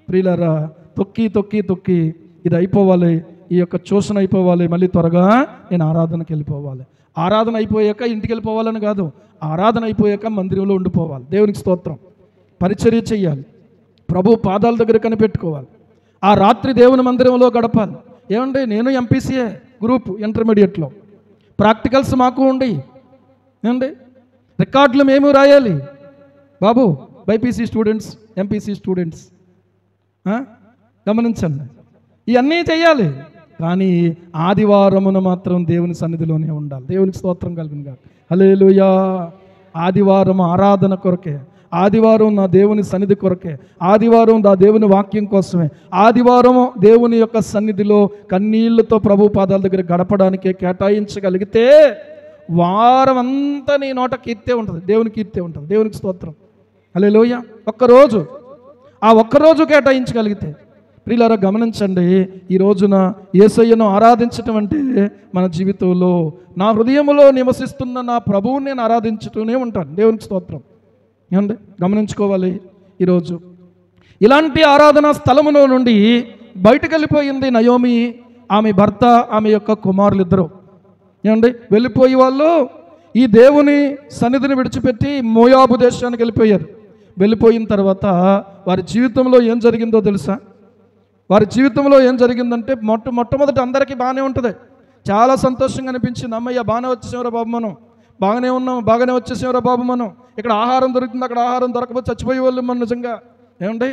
ప్రియులారా, తొక్కి ఇది అయిపోవాలి, ఈ యొక్క ట్యూషన్ అయిపోవాలి, మళ్ళీ త్వరగా నేను ఆరాధనకి వెళ్ళిపోవాలి. ఆరాధన అయిపోయాక ఇంటికి వెళ్ళిపోవాలని కాదు, ఆరాధన అయిపోయాక మందిరంలో ఉండిపోవాలి. దేవునికి స్తోత్రం. పరిచర్య చెయ్యాలి, ప్రభు పాదాల దగ్గర కనిపెట్టుకోవాలి, ఆ రాత్రి దేవుని మందిరంలో గడపాలి. ఏమండి, నేను ఎంపీసీఏ గ్రూప్ ఇంటర్మీడియట్లో, ప్రాక్టికల్స్ మాకు ఉండి ఏమండి రికార్డులు మేము రాయాలి బాబు. బైపీసీ స్టూడెంట్స్, ఎంపీసీ స్టూడెంట్స్ గమనించండి, ఇవన్నీ చెయ్యాలి. కానీ ఆదివారమున మాత్రం దేవుని సన్నిధిలోనే ఉండాలి. దేవునికి స్తోత్రం కలుగును గాక. హల్లెలూయా. ఆదివారం ఆరాధన కొరకే, ఆదివారం నా దేవుని సన్నిధి కొరకే, ఆదివారం నా దేవుని వాక్యం కోసమే, ఆదివారం దేవుని యొక్క సన్నిధిలో కన్నీళ్లతో ప్రభు పాదాల దగ్గర గడపడానికే కేటాయించగలిగితే వారం అంతా నీ నోట కీర్తే ఉంటుంది, దేవుని కీర్తే ఉంటుంది. దేవునికి స్తోత్రం. హల్లెలూయా. ఒక్కరోజు కేటాయించగలిగితే, ప్రియులారా గమనించండి, ఈ రోజున యేసయ్యను ఆరాధించటం అంటే మన జీవితంలో నా హృదయంలో నివసిస్తున్న నా ప్రభువుని నేను ఆరాధించుతూనే ఉంటాను. దేవునికి స్తోత్రం. ఏమండి గమనించుకోవాలి. ఈరోజు ఇలాంటి ఆరాధన స్థలములో నుండి బయటకు వెళ్ళిపోయింది నయోమి, ఆమె భర్త, ఆమె యొక్క కుమారులు ఇద్దరు. ఏమండి వెళ్ళిపోయి వాళ్ళు ఈ దేవుని సన్నిధిని విడిచిపెట్టి మోయాబు దేశానికి వెళ్ళిపోయారు. వెళ్ళిపోయిన తర్వాత వారి జీవితంలో ఏం జరిగిందో తెలుసా? వారి జీవితంలో ఏం జరిగిందంటే మొట్టమొదటి అందరికీ బాగానే ఉంటుంది, చాలా సంతోషంగా అనిపించింది. అమ్మయ్య బాగానే వచ్చేసేవరా బాబు, మనం బాగానే వచ్చేసేవరా బాబు, మనం ఇక్కడ ఆహారం దొరుకుతుంది, అక్కడ ఆహారం దొరకపోతే చచ్చిపోయే వాళ్ళు మనం నిజంగా. ఏమండి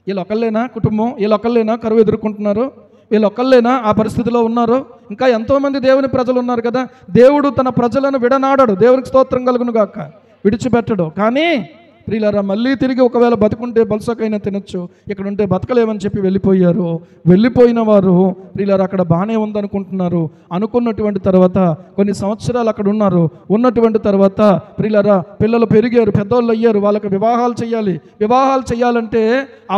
వీళ్ళు ఒకళ్ళేనా కుటుంబం, వీళ్ళు ఒకళ్ళేనా కరువు ఎదుర్కొంటున్నారు, వీళ్ళు ఒకళ్ళేనా ఆ పరిస్థితిలో ఉన్నారు? ఇంకా ఎంతోమంది దేవుని ప్రజలు ఉన్నారు కదా. దేవుడు తన ప్రజలను విడనాడాడు. దేవునికి స్తోత్రం కలుగును గాక. విడిచిపెట్టడు. కానీ ప్రియులారా, మళ్ళీ తిరిగి ఒకవేళ బతుకుంటే బలుసకైనా తినొచ్చు, ఇక్కడ ఉంటే బతకలేమని చెప్పి వెళ్ళిపోయారు. వెళ్ళిపోయిన వారు ప్రియులారా అక్కడ బాగానే ఉందనుకుంటున్నారు. అనుకున్నటువంటి తర్వాత కొన్ని సంవత్సరాలు అక్కడ ఉన్నారు. ఉన్నటువంటి తర్వాత ప్రియులారా పిల్లలు పెరిగారు, పెద్దోళ్ళు అయ్యారు, వాళ్ళకి వివాహాలు చేయాలంటే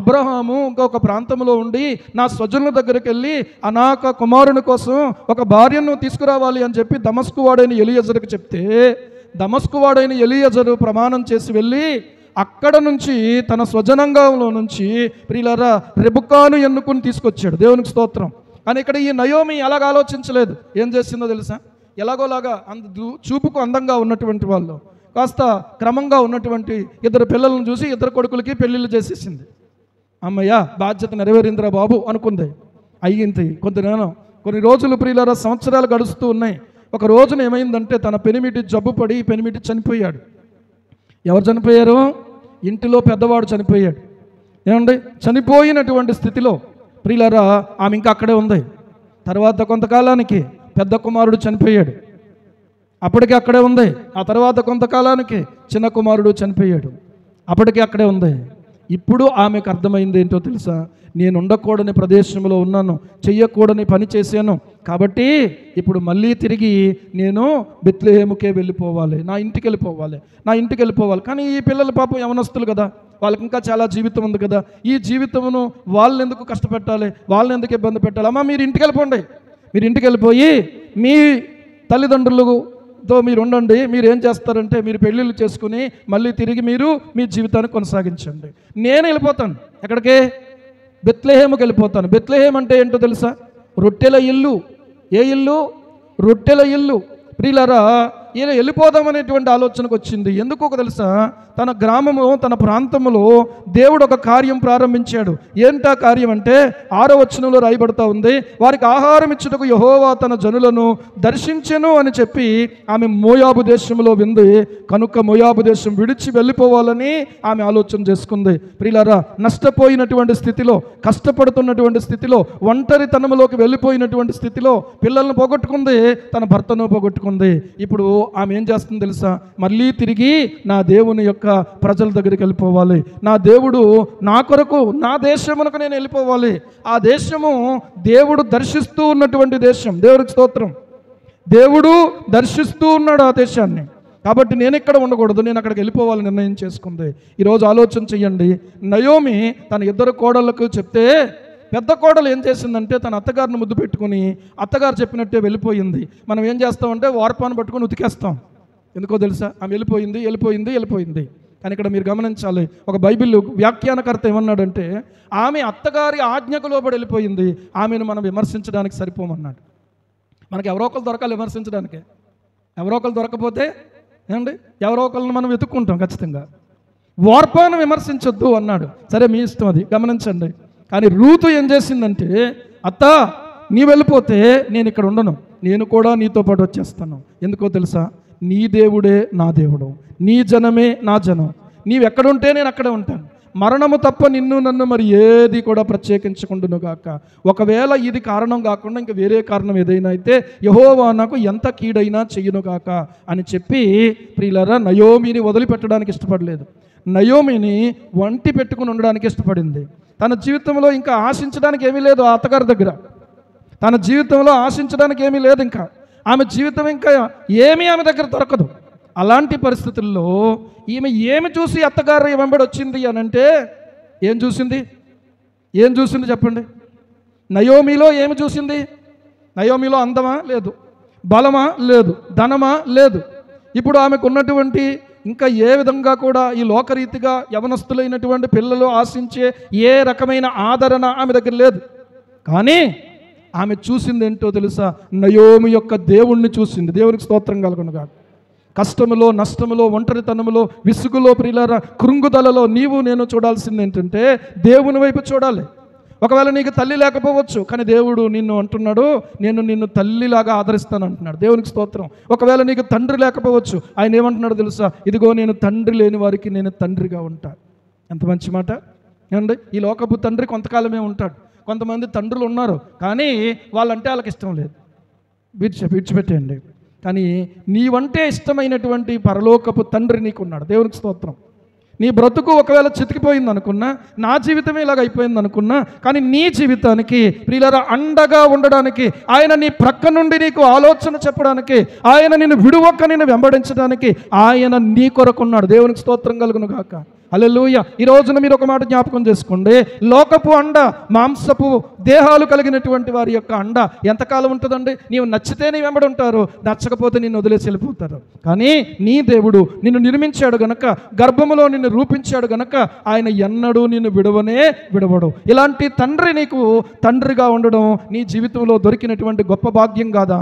అబ్రహాము ఇంకొక ప్రాంతంలో ఉండి నా స్వజనుల దగ్గరికి వెళ్ళి అనాక కుమారుని కోసం ఒక భార్యను తీసుకురావాలి అని చెప్పి దమస్కు వాడైన ఎలియజరుకు చెప్తే, దమస్కు వాడైన ఎలియజరు ప్రమాణం చేసి వెళ్ళి అక్కడ నుంచి తన స్వజనంగంలో నుంచి ప్రియులారా రెబుకాను ఎన్నుకుని తీసుకొచ్చాడు. దేవునికి స్తోత్రం. కానీ ఇక్కడ ఈ నయోమి అలాగ ఆలోచించలేదు. ఏం చేసిందో తెలుసా? ఎలాగోలాగా చూపుకు అందంగా ఉన్నటువంటి వాళ్ళు, కాస్త క్రమంగా ఉన్నటువంటి ఇద్దరు పిల్లలను చూసి ఇద్దరు కొడుకులకి పెళ్ళిళ్ళు చేసేసింది. అమ్మయ్య బాధ్యత నెరవేరిందిరా బాబు అనుకుంది. అయ్యింది. కొన్ని రోజులు ప్రియులారా సంవత్సరాలు గడుస్తూ ఉన్నాయి. ఒక రోజున ఏమైందంటే తన పెనిమిటి జబ్బు పడి పెనిమిటి చనిపోయాడు. ఎవరు చనిపోయారు? ఇంటిలో పెద్దవాడు చనిపోయాడు. ఏమండి చనిపోయినటువంటి స్థితిలో ప్రియులారా ఆమె ఇంకా అక్కడే ఉంది. తర్వాత కొంతకాలానికి పెద్ద కుమారుడు చనిపోయాడు, అప్పటికి అక్కడే ఉంది. ఆ తర్వాత కొంతకాలానికి చిన్న కుమారుడు చనిపోయాడు, అప్పటికి అక్కడే ఉంది. ఇప్పుడు ఆమెకు అర్థమైంది ఏంటో తెలుసా? నేను ఉండకూడని ప్రదేశంలో ఉన్నాను, చెయ్యకూడని పని చేశాను, కాబట్టి ఇప్పుడు మళ్ళీ తిరిగి నేను బెత్లెహేముకే వెళ్ళిపోవాలి, నా ఇంటికి వెళ్ళిపోవాలి. కానీ ఈ పిల్లల పాపం యవనస్తులు కదా, వాళ్ళకి ఇంకా చాలా జీవితం ఉంది కదా. ఈ జీవితమును వాళ్ళని ఎందుకు కష్టపెట్టాలి, వాళ్ళని ఎందుకు ఇబ్బంది పెట్టాలి? అమ్మ మీరు ఇంటికి వెళ్ళిపోయి మీ తల్లిదండ్రులతో మీరు ఉండండి. మీరు ఏం చేస్తారంటే మీరు పెళ్ళిళ్ళు చేసుకుని మళ్ళీ తిరిగి మీరు మీ జీవితాన్ని కొనసాగించండి. నేను వెళ్ళిపోతాను. ఎక్కడికి? బెత్లెహేముకి వెళ్ళిపోతాను. బెత్లెహేం అంటే ఏంటో తెలుసా? రొట్టెల ఇల్లు. ఏ ఇల్లు? రొట్టెల ఇల్లు. ప్రియులారా, ఈయన వెళ్ళిపోదామనేటువంటి ఆలోచనకు వచ్చింది. ఎందుకో తెలుసా? తన గ్రామము, తన ప్రాంతంలో దేవుడు ఒక కార్యం ప్రారంభించాడు. ఏంటా కార్యం అంటే 6వ వచనంలో రాయబడతా ఉంది, వారికి ఆహారం ఇచ్చుటకు యెహోవా తన జనులను దర్శించెను అని చెప్పి ఆమె మోయాబు దేశంలో వింది. కనుక మోయాబు దేశం విడిచి వెళ్ళిపోవాలని ఆమె ఆలోచన చేసుకుంది. ప్రియులారా, నష్టపోయినటువంటి స్థితిలో, కష్టపడుతున్నటువంటి స్థితిలో, ఒంటరితనంలోకి వెళ్ళిపోయినటువంటి స్థితిలో పిల్లలను పోగొట్టుకుంది, తన భర్తను పోగొట్టుకుంది. ఇప్పుడు ఆమె ఏం చేస్తుంది తెలుసా? మళ్ళీ తిరిగి నా దేవుని యొక్క ప్రజల దగ్గరికి వెళ్ళిపోవాలి. నా దేవుడు నా కొరకు, నా దేశమునకు నేను వెళ్ళిపోవాలి. ఆ దేశము దేవుడు దర్శిస్తూ ఉన్నటువంటి దేశం. దేవుడికి స్తోత్రం. దేవుడు దర్శిస్తూ ఉన్నాడు ఆ దేశాన్ని. కాబట్టి నేను ఇక్కడ ఉండకూడదు, నేను అక్కడికి వెళ్ళిపోవాలని నిర్ణయం చేసుకుంది. ఈరోజు ఆలోచన చెయ్యండి. నయోమి తన 2 కోడళ్లకు చెప్తే పెద్ద కోడలు ఏం చేసిందంటే తన అత్తగారిని ముద్దు పెట్టుకుని అత్తగారు చెప్పినట్టే వెళ్ళిపోయింది. మనం ఏం చేస్తామంటే వార్పాను పట్టుకొని ఉతికేస్తాం. ఎందుకో తెలుసా? ఆమె వెళ్ళిపోయింది వెళ్ళిపోయింది వెళ్ళిపోయింది. కానీ ఇక్కడ మీరు గమనించాలి, ఒక బైబిల్ వ్యాఖ్యానకర్త ఏమన్నాడంటే ఆమె అత్తగారి ఆజ్ఞకు లోబడి వెళ్ళిపోయింది, ఆమెను మనం విమర్శించడానికి సరిపోమన్నాడు. మనకి ఎవరో ఒకరు దొరకాలి విమర్శించడానికి. ఎవరో ఒకరు దొరకపోతే ఏమండి, ఎవరో ఒకరిని మనం వెతుక్కుంటాం ఖచ్చితంగా. వార్పాను విమర్శించొద్దు అన్నాడు. సరే, మీ ఇష్టం, అది గమనించండి. కానీ రూతు ఏం చేసిందంటే, అత్త నీ వెళ్ళిపోతే నేను ఇక్కడ ఉండను, నేను కూడా నీతో పాటు వచ్చేస్తాను. ఎందుకో తెలుసా? నీ దేవుడే నా దేవుడు, నీ జనమే నా జనం, నీవెక్కడుంటే నేను అక్కడే ఉంటాను. మరణము తప్ప నిన్ను నన్ను మరి ఏది కూడా ప్రత్యేకించకుండును గాక. ఒకవేళ ఇది కారణం కాకుండా ఇంకా వేరే కారణం ఏదైనా అయితే యెహోవా నాకు ఎంత కీడైనా చెయ్యును గాక అని చెప్పి, ప్రియులారా, నయోమిని వదిలిపెట్టడానికి ఇష్టపడలేదు. నయోమిని వంటి పెట్టుకుని ఉండడానికి ఇష్టపడింది. తన జీవితంలో ఇంకా ఆశించడానికి ఏమీ లేదు ఆ అత్తగారి దగ్గర. తన జీవితంలో ఆశించడానికి ఏమీ లేదు. ఇంకా ఆమె జీవితం ఇంకా ఏమీ ఆమె దగ్గర దొరకదు. అలాంటి పరిస్థితుల్లో ఈమె ఏమి చూసి అత్తగారు వెంబడి వచ్చింది అని అంటే, ఏం చూసింది? ఏం చూసింది చెప్పండి? నయోమిలో ఏమి చూసింది? నయోమిలో అందమా? లేదు. బలమా? లేదు. ధనమా? లేదు. ఇప్పుడు ఆమెకు ఉన్నటువంటి ఇంకా ఏ విధంగా కూడా ఈ లోకరీతిగా యవనస్తులైనటువంటి పిల్లలు ఆశించే ఏ రకమైన ఆదరణ ఆమె దగ్గర లేదు. కానీ ఆమె చూసింది ఏంటో తెలుసా? నయోమి యొక్క దేవుణ్ణి చూసింది. దేవునికి స్తోత్రం కలుగునుగా. కష్టములో, నష్టములో, ఒంటరితనములో, విసుగులో, ప్రియులారా, కృంగుదలలో నీవు నేను చూడాల్సింది ఏంటంటే దేవుని వైపు చూడాలి. ఒకవేళ నీకు తల్లి లేకపోవచ్చు, కానీ దేవుడు నిన్ను అంటున్నాడు, నేను నిన్ను తల్లిలాగా ఆదరిస్తాను అంటున్నాడు. దేవునికి స్తోత్రం. ఒకవేళ నీకు తండ్రి లేకపోవచ్చు, ఆయన ఏమంటున్నాడు తెలుసా? ఇదిగో నేను తండ్రి లేని వారికి నేను తండ్రిగా ఉంటా. ఎంత మంచి మాట ఏమండి! ఈ లోకపు తండ్రి కొంతకాలమే ఉంటాడు. కొంతమంది తండ్రులు ఉన్నారు, కానీ వాళ్ళంటే వాళ్ళకి ఇష్టం లేదు, విడిచిపెట్టేయండి. కానీ నీవంటే ఇష్టమైనటువంటి పరలోకపు తండ్రి నీకున్నాడు. దేవునికి స్తోత్రం. నీ బ్రతుకు ఒకవేళ చితికిపోయింది అనుకున్నా, నా జీవితమే ఇలాగ అయిపోయింది అనుకున్నా, కానీ నీ జీవితానికి ప్రియులారా అండగా ఉండడానికి, ఆయన నీ ప్రక్క నుండి నీకు ఆలోచన చెప్పడానికి, ఆయన నిన్ను విడువక్క నిన్ను వెంబడించడానికి ఆయన నీ కొరకున్నాడు. దేవునికి స్తోత్రం కలుగును గాక. హల్లెలూయా. ఈ రోజున మీరు ఒక మాట జ్ఞాపకం చేసుకోండి. లోకపు అండ, మాంసపు దేహాలు కలిగినటువంటి వారి యొక్క అండ ఎంతకాలం ఉంటుందండి? నీవు నచ్చితే నీ వెంబడి ఉంటారు, నచ్చకపోతే నిన్ను వదిలేసి వెళ్ళిపోతారు. కానీ నీ దేవుడు నిన్ను నిర్మించాడు గనక, గర్భములో నిన్ను రూపించాడు గనక ఆయన ఎన్నడూ నిన్ను విడవడు. ఇలాంటి తండ్రి నీకు తండ్రిగా ఉండడం నీ జీవితంలో దొరికినటువంటి గొప్ప భాగ్యం కాదా?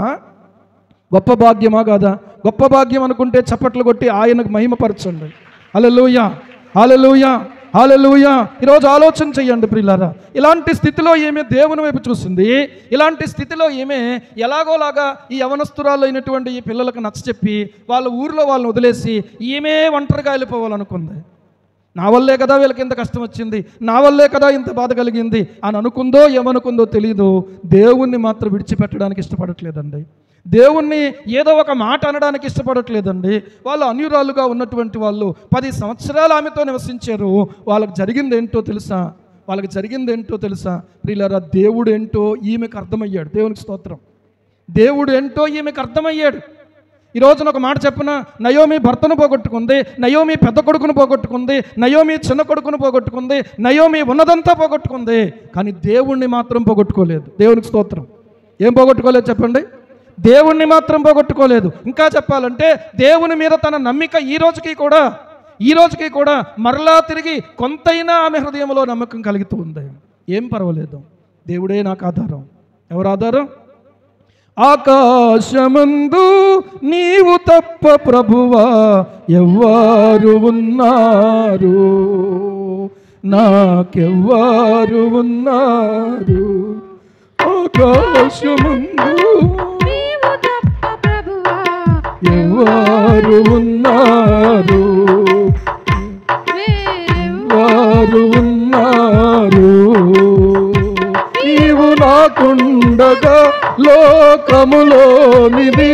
గొప్ప భాగ్యమా కాదా? గొప్ప భాగ్యం అనుకుంటే చప్పట్లు కొట్టి ఆయనకు మహిమపరచండి. హల్లెలూయా, హల్లెలూయా, హల్లెలూయా. ఈరోజు ఆలోచన చెయ్యండి ప్రియులారా. ఇలాంటి స్థితిలో ఏమే దేవుని వైపు చూసింది. ఇలాంటి స్థితిలో ఏమే ఎలాగోలాగా ఈ యవనస్తురాలు అయినటువంటి ఈ పిల్లలకు నచ్చచెప్పి వాళ్ళ ఊరిలో వాళ్ళని వదిలేసి ఈమె ఒంటరిగా వెళ్ళిపోవాలనుకుంది. నా వల్లే కదా వీళ్ళకి ఇంత కష్టం వచ్చింది, నా వల్లే కదా ఇంత బాధ కలిగింది అని అనుకుందో ఏమనుకుందో తెలీదు. దేవుణ్ణి మాత్రం విడిచిపెట్టడానికి ఇష్టపడట్లేదండి. దేవుణ్ణి ఏదో ఒక మాట అనడానికి ఇష్టపడట్లేదండి. వాళ్ళు అన్యురాలుగా ఉన్నటువంటి వాళ్ళు 10 సంవత్సరాలు ఆమెతో నివసించారు. వాళ్ళకి జరిగింది ఏంటో తెలుసా? ప్రియులారా, దేవుడు ఏంటో ఈమెకు అర్థమయ్యాడు. దేవునికి స్తోత్రం. దేవుడు ఏంటో ఈమెకు అర్థమయ్యాడు. ఈ రోజున ఒక మాట చెప్పిన, నయోమి భర్తను పోగొట్టుకుంది, నయోమి పెద్ద కొడుకును పోగొట్టుకుంది, నయోమి చిన్న కొడుకును పోగొట్టుకుంది, నయోమి ఉన్నదంతా పోగొట్టుకుంది, కానీ దేవుణ్ణి మాత్రం పోగొట్టుకోలేదు. దేవునికి స్తోత్రం. ఏం పోగొట్టుకోలేదు చెప్పండి? దేవుణ్ణి మాత్రం పోగొట్టుకోలేదు. ఇంకా చెప్పాలంటే దేవుని మీద తన నమ్మిక ఈ రోజుకి కూడా మరలా తిరిగి కొంతైనా ఆమె హృదయంలో నమ్మకం కలుగుతూ ఉంది. ఏం పర్వాలేదు, దేవుడే నాకు ఆధారం. ఎవరు ఆధారం? ఆకాశమందు నీవు తప్ప ప్రభువా ఎవ్వారు ఉన్నారు, నాకెవ్వారు ఉన్నారు. ఆకాశమందు నీవు తప్ప ప్రభువా ఎవ్వారు ఉన్నారు, ఎవ్వారు ఉన్నారు. నీవు నాకుండగా లోకములోనిది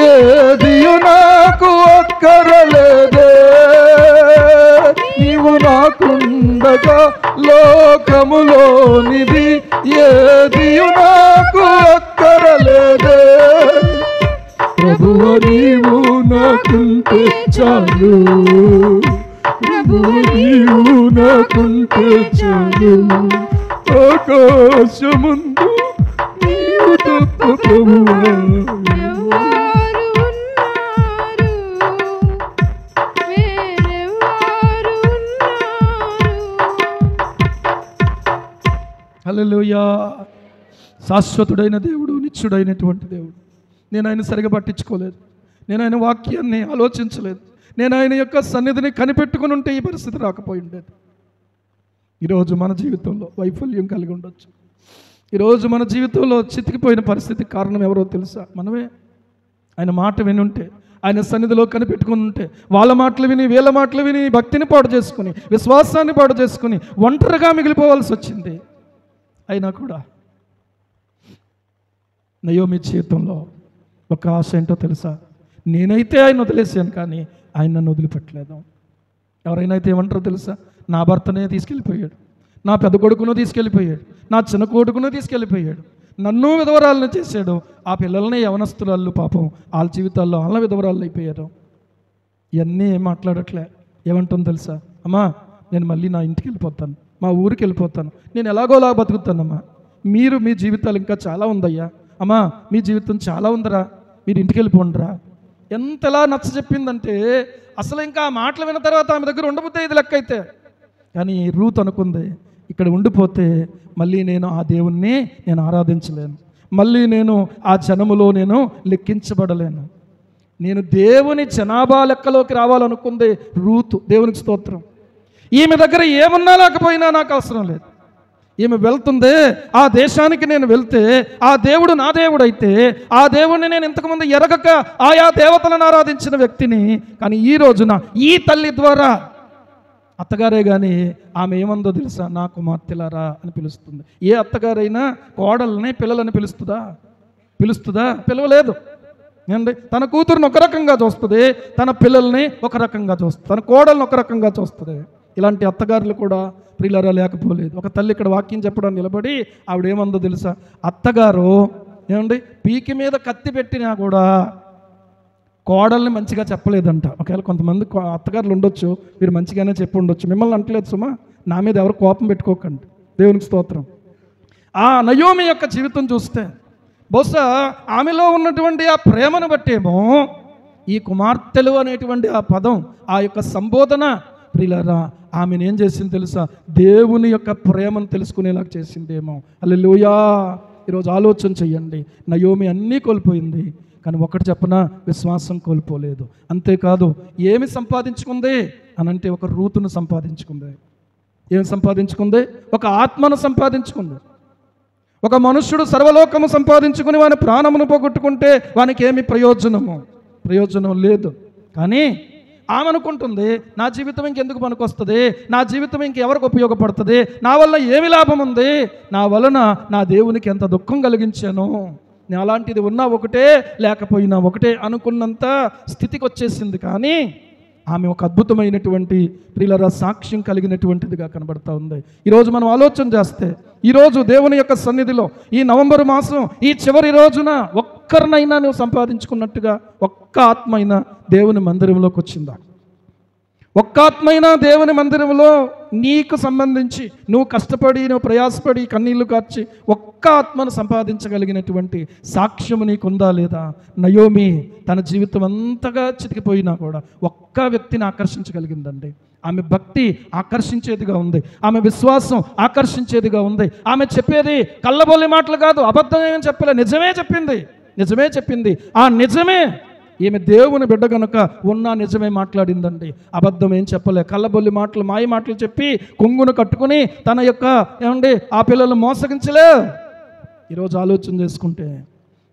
ఏదియు నాకు అక్కరలేదే. నీవు నాకుండగా లోకములోనిది ఏదియు నాకు అక్కరలేదే. ప్రభువు నీవు నాకుంటే చాలు, ప్రభువు నీవు నాకుంటే చాలు. ఆకాశమందు నీవు తప్ప ప్రభువా ఎవ్వారు ఉన్నారు, వేరెవ్వారు ఉన్నారు. హల్లెలూయా. శాశ్వతుడైన దేవుడు, నిత్యుడైనటువంటి దేవుడు. నేను ఆయన సరిగా పట్టించుకోలేదు, నేను ఆయన వాక్యాన్ని ఆలోచించలేదు, నేను ఆయన యొక్క సన్నిధిని కనిపెట్టుకుని ఉంటే ఈ పరిస్థితి రాకపోయి ఉండేది. ఈరోజు మన జీవితంలో వైఫల్యం కలిగి ఉండొచ్చు. ఈరోజు మన జీవితంలో చితికిపోయిన పరిస్థితి కారణం ఎవరో తెలుసా? మనమే. ఆయన మాట వినుంటే, ఆయన సన్నిధిలో కనిపెట్టుకుని ఉంటే, వాళ్ళ మాటలు విని వీళ్ళ మాటలు విని భక్తిని పాడు చేసుకుని, విశ్వాసాన్ని పాడు చేసుకుని ఒంటరిగా మిగిలిపోవాల్సి వచ్చింది. అయినా కూడా నయోమి జీవితంలో ఒక ఆశ ఏంటో తెలుసా? నేనైతే ఆయన వదిలేసాను, కానీ ఆయన నన్ను వదిలిపెట్టలేదు. ఎవరైనా అయితే ఏమంటారో తెలుసా? నా భర్తనే తీసుకెళ్ళిపోయాడు, నా పెద్ద కొడుకును తీసుకెళ్ళిపోయాడు, నా చిన్న కొడుకును తీసుకెళ్ళిపోయాడు, నన్ను విధవరాలను చేశాడు. ఆ పిల్లల్ని యవనస్తురాళ్ళు పాపం వాళ్ళ జీవితాల్లో వాళ్ళ విధవరాళ్ళు అయిపోయారు. ఇవన్నీ ఏం మాట్లాడట్లే. ఏమంటాం తెలుసా? అమ్మా నేను మళ్ళీ నా ఇంటికి వెళ్ళిపోతాను, మా ఊరికి వెళ్ళిపోతాను, నేను ఎలాగోలా బతుకుతానమ్మా. మీరు మీ జీవితాలు ఇంకా చాలా ఉందయ్యా, అమ్మా మీ జీవితం చాలా ఉందరా, మీరు ఇంటికి వెళ్ళిపోండిరా. ఎంతలా నచ్చ చెప్పిందంటే అసలు ఇంకా ఆ మాటలు విన్న తర్వాత ఆమె దగ్గర ఉండబోతే ఇది లెక్క అయితే. కానీ రూత్ అనుకుంది, ఇక్కడ ఉండిపోతే మళ్ళీ నేను ఆ దేవుణ్ణి నేను ఆరాధించలేను, మళ్ళీ నేను ఆ జనములో నేను లెక్కించబడలేను. నేను దేవుని జనాభా లెక్కలోకి రావాలనుకుంది రూతు. దేవునికి స్తోత్రం. ఈమె దగ్గర ఏమన్నా లేకపోయినా నాకు అవసరం లేదు. ఈమె వెళ్తుంది ఆ దేశానికి. నేను వెళ్తే ఆ దేవుడు నా దేవుడు అయితే, ఆ దేవుడిని నేను ఇంతకుముందు ఎరగక ఆయా దేవతలను ఆరాధించిన వ్యక్తిని, కానీ ఈ రోజున ఈ తల్లి ద్వారా అత్తగారే కానీ ఆమె ఏమందో తెలుసా? నా కుమార్తెలారా అని పిలుస్తుంది. ఏ అత్తగారైనా కోడల్ని పిల్లలని పిలుస్తుందా? పిలవలేదు. ఏంటి? తన కూతురుని ఒక రకంగా చూస్తుంది, తన పిల్లల్ని ఒక రకంగా చూస్తుంది, తన కోడల్ని ఒక రకంగా చూస్తుంది. ఇలాంటి అత్తగారులు కూడా ప్రియులరా లేకపోలేదు. ఒక తల్లి ఇక్కడ వాక్యం చెప్పడం నిలబడి ఆవిడేమందో తెలుసా? అత్తగారు ఏమండి పీకి మీద కత్తి పెట్టినా కూడా కోడల్ని మంచిగా చెప్పలేదంట. ఒకవేళ కొంతమంది అత్తగారులు ఉండొచ్చు, మీరు మంచిగానే చెప్పి ఉండొచ్చు, మిమ్మల్ని అంటలేదు సుమా. నా మీద ఎవరు కోపం పెట్టుకోకండి. దేవునికి స్తోత్రం. ఆ నయోమి యొక్క జీవితం చూస్తే బహుశా ఆమెలో ఉన్నటువంటి ఆ ప్రేమను బట్టేమో ఈ కుమార్తెలు అనేటువంటి ఆ పదం, ఆ యొక్క సంబోధన ప్రియులారా ఆమెను ఏం చేసింది తెలుసా? దేవుని యొక్క ప్రేమను తెలుసుకునేలాగా చేసిందేమో. హల్లెలూయా. ఈరోజు ఆలోచన చెయ్యండి. నయోమి అన్నీ కోల్పోయింది, కానీ ఒకటి చెప్పనా? విశ్వాసం కోల్పోలేదు. అంతేకాదు ఏమి సంపాదించుకుంది అనంటే ఒక రూతును సంపాదించుకుంది. ఏమి సంపాదించుకుంది? ఒక ఆత్మను సంపాదించుకుంది. ఒక మనుష్యుడు సర్వలోకము సంపాదించుకుని వాని ప్రాణమును పోగొట్టుకుంటే వానికి ఏమి ప్రయోజనం లేదు. కానీ ఆమె అనుకుంటుంది, నా జీవితం ఇంకెందుకు పనికొస్తుంది, నా జీవితం ఇంకెవరికి ఉపయోగపడుతుంది, నా వల్ల ఏమి లాభం ఉంది, నా వలన నా దేవునికి ఎంత దుఃఖం కలిగించాను, నేను అలాంటిది ఉన్నా ఒకటే లేకపోయినా ఒకటే అనుకున్నంత స్థితికి వచ్చేసింది. కానీ ఆమె ఒక అద్భుతమైనటువంటి ప్రియులరా సాక్ష్యం కలిగినటువంటిదిగా కనబడతా ఉంది. ఈరోజు మనం ఆలోచన చేస్తే, ఈరోజు దేవుని యొక్క సన్నిధిలో ఈ నవంబర్ మాసం ఈ చివరి రోజున ఒక్కరినైనా నువ్వు సంపాదించుకున్నట్టుగా ఒక్క ఆత్మ అయినా దేవుని మందిరంలోకి వచ్చిందా? ఒక్క ఆత్మైనా దేవుని మందిరంలో నీకు సంబంధించి నువ్వు కష్టపడి నువ్వు ప్రయాసపడి కన్నీళ్లు కార్చి ఒక్క ఆత్మను సంపాదించగలిగినటువంటి సాక్ష్యము నీకుందా లేదా? నయోమి తన జీవితం అంతగా చితికిపోయినా కూడా ఒక్క వ్యక్తిని ఆకర్షించగలిగిందండి. ఆమె భక్తి ఆకర్షించేదిగా ఉంది, ఆమె విశ్వాసం ఆకర్షించేదిగా ఉంది. ఆమె చెప్పేది కళ్ళబొల్లి మాటలు కాదు, అబద్ధం ఏమని చెప్పలే, నిజమే చెప్పింది. నిజమే చెప్పింది. ఆ నిజమే ఈమె దేవుని బిడ్డ కనుక ఉన్న నిజమే మాట్లాడిందండి. అబద్ధం ఏం చెప్పలే. కళ్ళబొల్లి మాటలు, మాయ మాటలు చెప్పి కొంగును కట్టుకుని తన యొక్క ఆ పిల్లలు మోసగించలే. ఈరోజు ఆలోచన చేసుకుంటే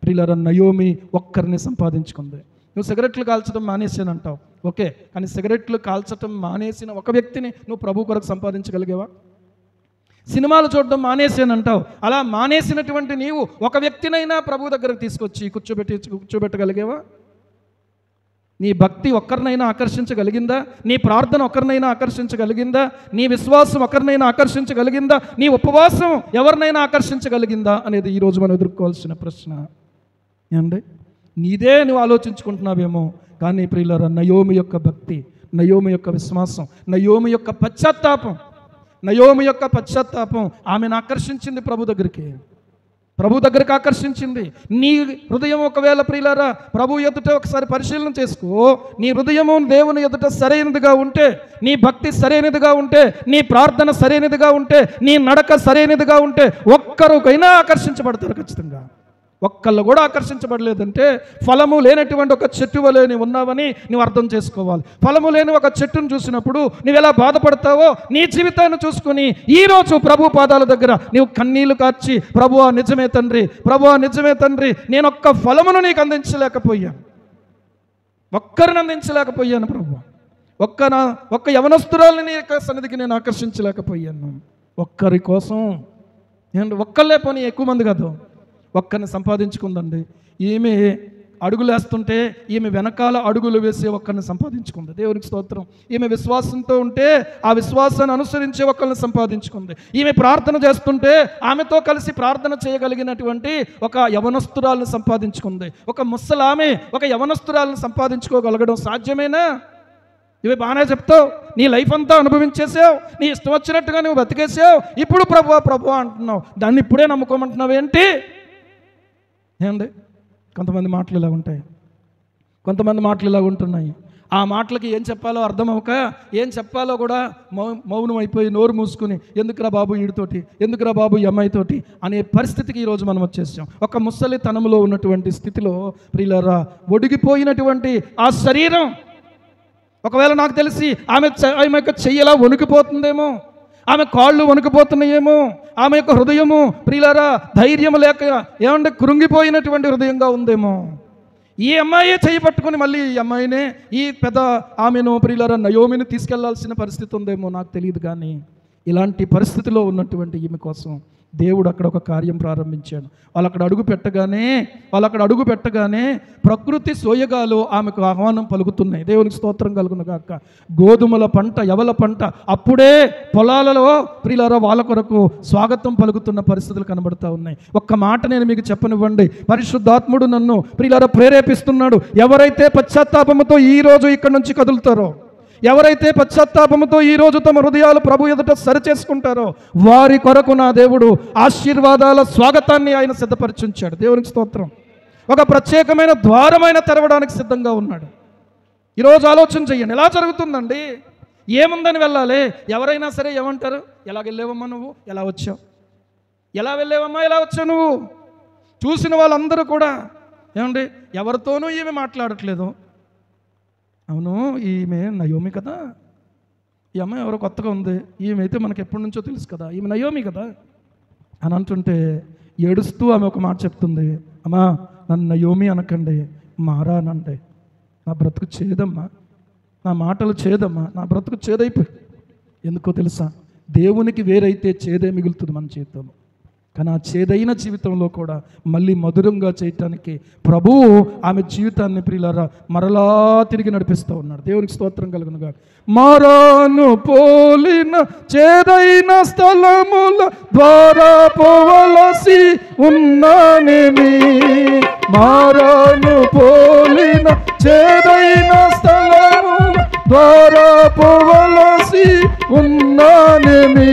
ప్రియులారా, నయోమి ఒక్కరిని సంపాదించుకుంది. నువ్వు సిగరెట్లు కాల్చడం మానేసానంటావు, ఓకే, కానీ సిగరెట్లు కాల్చడం మానేసిన ఒక వ్యక్తిని నువ్వు ప్రభు కొరకు సంపాదించగలిగేవా? సినిమాలు చూడడం మానేసానంటావు, అలా మానేసినటువంటి నీవు ఒక వ్యక్తినైనా ప్రభు దగ్గరకు తీసుకొచ్చి కూర్చోబెట్టగలిగేవా? నీ భక్తి ఒక్కరినైనా ఆకర్షించగలిగిందా? నీ ప్రార్థన ఒక్కరినైనా ఆకర్షించగలిగిందా? నీ విశ్వాసం ఒక్కరినైనా ఆకర్షించగలిగిందా? నీ ఉపవాసం ఎవరినైనా ఆకర్షించగలిగిందా అనేది ఈరోజు మనం ఎదుర్కోవాల్సిన ప్రశ్న. ఏమండి, నీదే నువ్వు ఆలోచించుకుంటున్నావేమో, కానీ ప్రియులారా, నయోమి యొక్క భక్తి, నయోమి యొక్క విశ్వాసం, నయోమి యొక్క పశ్చాత్తాపం ఆమెను ఆకర్షించింది ప్రభు దగ్గరికి ఆకర్షించింది. నీ హృదయం ఒకవేళ ప్రియులారా ప్రభు ఎదుట ఒకసారి పరిశీలన చేసుకో. నీ హృదయము దేవుని ఎదుట సరైనదిగా ఉంటే, నీ భక్తి సరైనదిగా ఉంటే, నీ ప్రార్థన సరైనదిగా ఉంటే, నీ నడక సరైనదిగా ఉంటే ఒక్కరికైనా ఆకర్షించబడతారు ఖచ్చితంగా. ఒక్కళ్ళు కూడా ఆకర్షించబడలేదంటే ఫలము లేనటువంటి ఒక చెట్టు వలె నీవు ఉన్నావని నువ్వు అర్థం చేసుకోవాలి. ఫలము లేని ఒక చెట్టును చూసినప్పుడు నువ్వు ఎలా బాధపడతావో నీ జీవితాన్ని చూసుకుని ఈరోజు ప్రభు పాదాల దగ్గర నీవు కన్నీళ్లు కార్చి, ప్రభువా నిజమే తండ్రి, నేను ఒక్క ఫలమును నీకు అందించలేకపోయాను, ఒక్కరిని అందించలేకపోయాను ప్రభు, ఒక్క యవనస్తురాలని నీ యొక్క సన్నిధికి నేను ఆకర్షించలేకపోయాను. ఒక్కరి కోసం ఒక్కళ్ళే పోనీ, ఎక్కువ మంది కాదు, ఒక్కరిని సంపాదించుకుందండి. ఈమె అడుగులేస్తుంటే ఈమె వెనకాల అడుగులు వేసి ఒక్కరిని సంపాదించుకుంది. దేవునికి స్తోత్రం. ఈమె విశ్వాసంతో ఉంటే ఆ విశ్వాసాన్ని అనుసరించే ఒక్కరిని సంపాదించుకుంది. ఈమె ప్రార్థన చేస్తుంటే ఆమెతో కలిసి ప్రార్థన చేయగలిగినటువంటి ఒక యవనస్తురాలను సంపాదించుకుంది. ఒక ముసలామె ఒక యవనస్తురాలను సంపాదించుకోగలగడం సాధ్యమేనా? ఇవి బాగానే చెప్తావు, నీ లైఫ్ అంతా అనుభవించేసావు, నీ ఇష్టం వచ్చినట్టుగా నువ్వు బతికేసావు, ఇప్పుడు ప్రభు అంటున్నావు, దాన్ని ఇప్పుడే నమ్ముకోమంటున్నావు ఏంటి? ఏమండి, కొంతమంది మాటలు ఇలా ఉంటున్నాయి. ఆ మాటలకి ఏం చెప్పాలో అర్థం అవ్వక, ఏం చెప్పాలో కూడా మౌనం అయిపోయి నోరు మూసుకుని ఎందుకురా బాబు వీడితోటి, ఎందుకురా బాబు ఈ అమ్మాయితోటి అనే పరిస్థితికి ఈరోజు మనం వచ్చేసాం. ఒక ముసలితనంలో ఉన్నటువంటి స్థితిలో ప్రియులారా, ఒడిగిపోయినటువంటి ఆ శరీరం, ఒకవేళ నాకు తెలిసి ఆమె యొక్క చెయ్యలా వణికిపోతుందేమో, ఆమె కాళ్ళు వణికిపోతున్నాయేమో, ఆమె యొక్క హృదయము ప్రియులారా ధైర్యం లేక ఏమంటే కృంగిపోయినటువంటి హృదయంగా ఉందేమో. ఈ అమ్మాయే చేయి పట్టుకుని మళ్ళీ ఈ అమ్మాయినే ఈ పెద్ద ఆమెను ప్రియులారా నయోమిని తీసుకెళ్లాల్సిన పరిస్థితి ఉందేమో, నాకు తెలియదు. కానీ ఇలాంటి పరిస్థితిలో ఉన్నటువంటి ఈమె కోసం దేవుడు అక్కడ ఒక కార్యం ప్రారంభించాడు. వాళ్ళు అక్కడ అడుగు పెట్టగానే ప్రకృతి సోయగాలు ఆమెకు ఆహ్వానం పలుకుతున్నాయి. దేవునికి స్తోత్రం కలుగును గాక. గోధుమల పంట, యవల పంట అప్పుడే పొలాలలో ప్రియులారా వాళ్ళ కొరకు స్వాగతం పలుకుతున్న పరిస్థితులు కనబడుతూ ఉన్నాయి. ఒక్క మాట నేను మీకు చెప్పనివ్వండి, పరిశుద్ధాత్ముడు నన్ను ప్రియులారా ప్రేరేపిస్తున్నాడు. ఎవరైతే పశ్చాత్తాపముతో ఈరోజు ఇక్కడ నుంచి కదులుతారో, ఎవరైతే పశ్చాత్తాపముతో ఈరోజు తమ హృదయాలు ప్రభు ఎదుట సరిచేసుకుంటారో వారి కొరకు నా దేవుడు ఆశీర్వాదాల స్వాగతాన్ని ఆయన సిద్ధపరిచుంచాడు. దేవునికి స్తోత్రం. ఒక ప్రత్యేకమైన ద్వారమైన తెరవడానికి సిద్ధంగా ఉన్నాడు. ఈరోజు ఆలోచన చెయ్యండి, ఎలా జరుగుతుందండి? ఏముందని వెళ్ళాలి? ఎవరైనా సరే ఏమంటారు, ఎలా వెళ్ళావమ్మా నువ్వు, ఎలా వచ్చావు, ఎలా వెళ్ళావమ్మా, ఎలా వచ్చావు నువ్వు? చూసిన వాళ్ళందరూ కూడా ఏమండి, ఎవరితోనూ ఈమె మాట్లాడట్లేదు. అవును, ఈమె నయోమి కదా, ఈ అమ్మాయి ఎవరో కొత్తగా ఉంది, ఈమె అయితే మనకు ఎప్పటి నుంచో తెలుసు కదా, ఈమె నయోమి కదా అని అంటుంటే ఏడుస్తూ ఆమె ఒక మాట చెప్తుంది, అమ్మా నన్ను నయోమి అనకండి, మారా అనండి. నా బ్రతుకు చేదమ్మా, నా మాటలు చేదమ్మా, నా బ్రతుకు చేదైపోయి. ఎందుకో తెలుసా, దేవునికి వేరైతే చేదే మిగులుతుంది మన జీవితంలో. కానీ ఆ చేదైన జీవితంలో కూడా మళ్ళీ మధురంగా చేయటానికి ప్రభువు ఆమె జీవితాన్ని ప్రియులారా మరలా తిరిగి నడిపిస్తూ ఉన్నాడు. దేవునికి స్తోత్రం కలుగునుగా. మారాను పోలిన చేదైన స్థలముల ద్వారా పోవలసి ఉన్నానేమి, మారాను పోలిన చేదైన స్థలముల ద్వారా పోవలసి ఉన్నానేమి,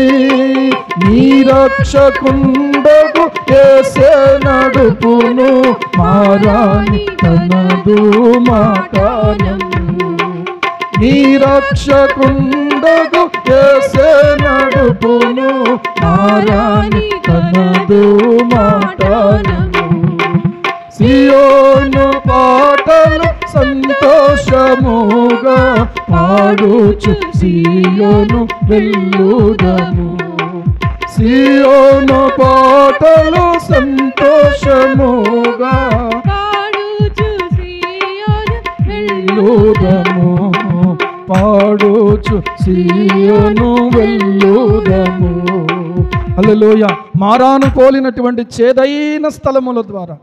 నీ రక్షకుండగు యేసే నడుపును, మారాని తనదు మాటనము, నీ రక్షకుండగు యేసే నడుపును, మారాని తనదు మాటనము. సియోను పాటలు సంతోషముగా పాడుచు సియోను వెళ్ళుదము. సియోను పాటలు సంతోషముగా పాడుచు సియోను వెళ్ళుదము. పాడుచు సియోను వెళ్ళుదము. హల్లెలూయా. మారాను పోలినటువంటి చేదైన స్థలముల ద్వారా,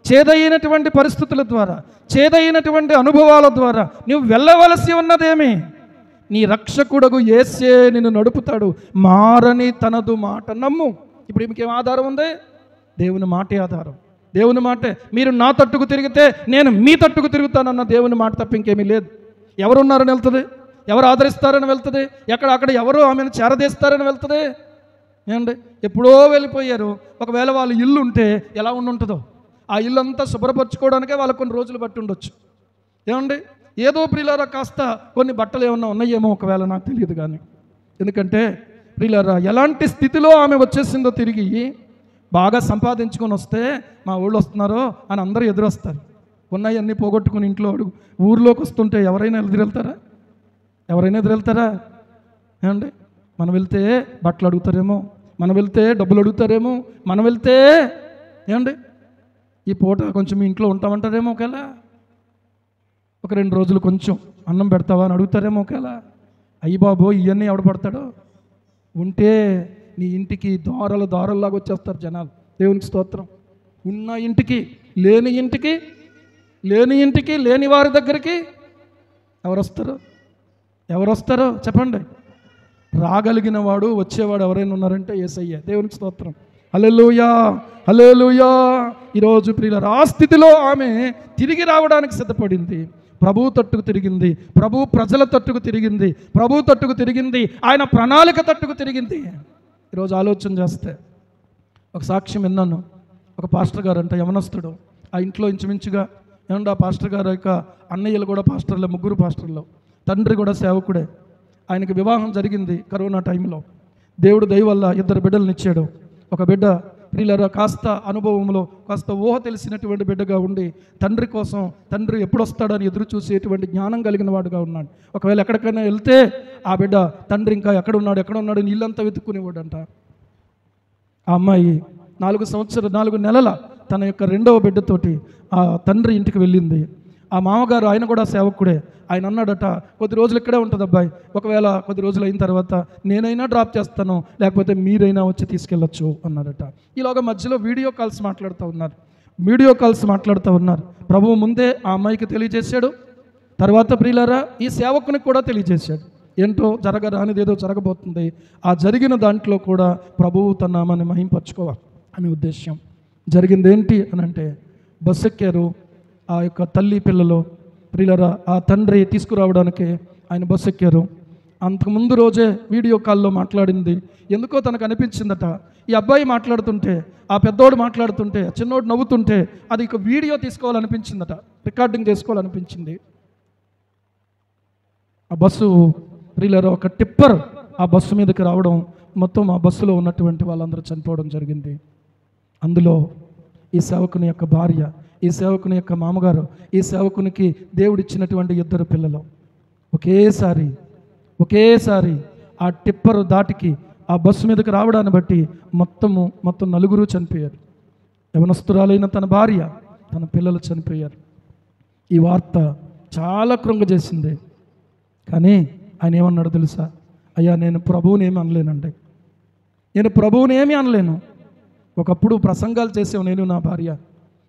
చేదైనటువంటి పరిస్థితుల ద్వారా, చేదైనటువంటి అనుభవాల ద్వారా నువ్వు వెళ్ళవలసి ఉన్నదేమి? నీ రక్షకుడగు యేసే నిన్ను నడుపుతాడు. మారని తనదు మాట నమ్ము. ఇప్పుడు మీకేం ఆధారం ఉంది? దేవుని మాటే ఆధారం. దేవుని మాటే. మీరు నా తట్టుకు తిరిగితే నేను మీ తట్టుకు తిరుగుతానన్న దేవుని మాట తప్ప ఇంకేమీ లేదు. ఎవరున్నారని వెళ్తుంది, ఎవరు ఆదరిస్తారని వెళ్తుంది, అక్కడ ఎవరు ఆమెను చేరదీస్తారని వెళ్తుంది. ఏమండి, ఎప్పుడో వెళ్ళిపోయారు. ఒకవేళ వాళ్ళ ఇల్లు ఉంటే ఎలా ఉంటుందో, ఆ ఇల్లు అంతా శుభ్రపరచుకోవడానికే వాళ్ళకు కొన్ని రోజులు బట్టి ఉండొచ్చు. ఏమండి, ఏదో ప్రియులారా కాస్త కొన్ని బట్టలు ఏమన్నా ఉన్నాయేమో ఒకవేళ, నాకు తెలియదు. కానీ ఎందుకంటే ప్రియులారా ఎలాంటి స్థితిలో ఆమె వచ్చేసిందో తిరిగి బాగా సంపాదించుకొని వస్తే మా ఊళ్ళో వస్తున్నారో అని అందరూ ఎదురొస్తారు. ఉన్నాయన్నీ పోగొట్టుకుని ఇంట్లో ఊర్లోకి వస్తుంటే ఎవరైనా ఎదురెళ్తారా? ఎవరైనా ఎదురెళ్తారా? ఏమండి, మనం వెళ్తే బట్టలు అడుగుతారేమో, మనం వెళ్తే డబ్బులు అడుగుతారేమో, మనం వెళ్తే ఏమండి ఈ పూట కొంచెం మీ ఇంట్లో ఉంటామంటారేమో, ఒకవేళ ఒక 2 రోజులు కొంచెం అన్నం పెడతావా అని అడుగుతారేమో, ఒకవేళ. అయ్యి బాబో ఇవన్నీ ఎవడ పడతాడో. ఉంటే నీ ఇంటికి దారాల్లాగా వచ్చేస్తారు జనాలు. దేవునికి స్తోత్రం. ఉన్న ఇంటికి, లేని ఇంటికి, లేని వారి దగ్గరికి ఎవరు వస్తారో చెప్పండి. రాగలిగిన వాడు, వచ్చేవాడు ఎవరైనా ఉన్నారంటే యేసయ్య. దేవునికి స్తోత్రం. హల్లెలూయా, హల్లెలూయా. ఈరోజు ప్రియులారా ఆ స్థితిలో ఆమె తిరిగి రావడానికి సిద్ధపడింది. ప్రభు తట్టుకు తిరిగింది, ప్రభు ప్రజల తట్టుకు తిరిగింది, ప్రభు తట్టుకు తిరిగింది, ఆయన ప్రణాళిక తట్టుకు తిరిగింది. ఈరోజు ఆలోచన చేస్తే ఒక సాక్ష్యం విన్నాను. ఒక పాస్టర్ గారు అంట, యవనస్తుడు. ఆ ఇంట్లో ఇంచుమించుగా ఏమంటే ఆ పాస్టర్ గారు యొక్క అన్నయ్యలు కూడా పాస్టర్లే, 3 పాస్టర్లు. తండ్రి కూడా సేవకుడే. ఆయనకి వివాహం జరిగింది కరోనా టైంలో. దేవుడు దయ వల్ల 2 బిడ్డలనిచ్చాడు. ఒక బిడ్డ ప్రియులారా కాస్త అనుభవంలో, కాస్త ఊహ తెలిసినటువంటి బిడ్డగా ఉండి తండ్రి కోసం, తండ్రి ఎప్పుడు వస్తాడని ఎదురు చూసేటువంటి జ్ఞానం కలిగిన వాడుగా ఉన్నాడు. ఒకవేళ ఎక్కడికైనా వెళ్తే ఆ బిడ్డ తండ్రి ఇంకా ఎక్కడున్నాడు ఇల్లంతా వెతుక్కునేవాడంట. ఆ అమ్మాయి 4 నెలల తన యొక్క 2వ బిడ్డతోటి ఆ తండ్రి ఇంటికి వెళ్ళింది. ఆ మామగారు ఆయన కూడా సేవకుడే. ఆయన అన్నాడట, కొద్ది రోజులు ఇక్కడే ఉంటుంది అబ్బాయి, ఒకవేళ కొద్ది రోజులు అయిన తర్వాత నేనైనా డ్రాప్ చేస్తాను, లేకపోతే మీరైనా వచ్చి తీసుకెళ్ళొచ్చు అన్నాడట. ఈలోగా మధ్యలో వీడియో కాల్స్ మాట్లాడుతూ ఉన్నారు. ప్రభువు ముందే ఆ అమ్మాయికి తెలియజేశాడు. తర్వాత ప్రియులారా ఈ సేవకునికి కూడా తెలియజేశాడు. ఏంటో జరగరానిదేదో జరగబోతుంది. ఆ జరిగిన దాంట్లో కూడా ప్రభువు తన నామాన్ని మహింపరచుకోవాలి అనే ఉద్దేశం. జరిగింది ఏంటి అని అంటే, బస్సు ఎక్కారు ఆ యొక్క తల్లి పిల్లలు. ప్రియులారా ఆ తండ్రి తీసుకురావడానికి ఆయన బస్సు ఎక్కారు. అంతకుముందు రోజే వీడియో కాల్లో మాట్లాడింది. ఎందుకో తనకు అనిపించిందట, ఈ అబ్బాయి మాట్లాడుతుంటే, ఆ పెద్దోడు మాట్లాడుతుంటే, చిన్నోడు నవ్వుతుంటే అది ఇక వీడియో తీసుకోవాలనిపించిందట, రికార్డింగ్ చేసుకోవాలనిపించింది. ఆ బస్సు ప్రియులారా ఒక టిప్పర్ ఆ బస్సు మీదకి రావడం, మొత్తం ఆ బస్సులో ఉన్నటువంటి వాళ్ళందరూ చనిపోవడం జరిగింది. అందులో ఈ సేవకుని యొక్క భార్య, ఈ సేవకుని యొక్క మామగారు, ఈ సేవకునికి దేవుడిచ్చినటువంటి 2 పిల్లలు ఒకేసారి ఆ టిప్పర్ దాటికి ఆ బస్సు మీదకి రావడాన్ని బట్టి మొత్తం 4 చనిపోయారు. యవనస్తురాలైన తన భార్య, తన పిల్లలు చనిపోయారు. ఈ వార్త చాలా కృంగజేసింది. కానీ ఆయన ఏమన్నాడు తెలుసా? అయ్యా నేను ప్రభువుని ఏమీ అనలేను. ఒకప్పుడు ప్రసంగాలు చేసావు నేను నా భార్య,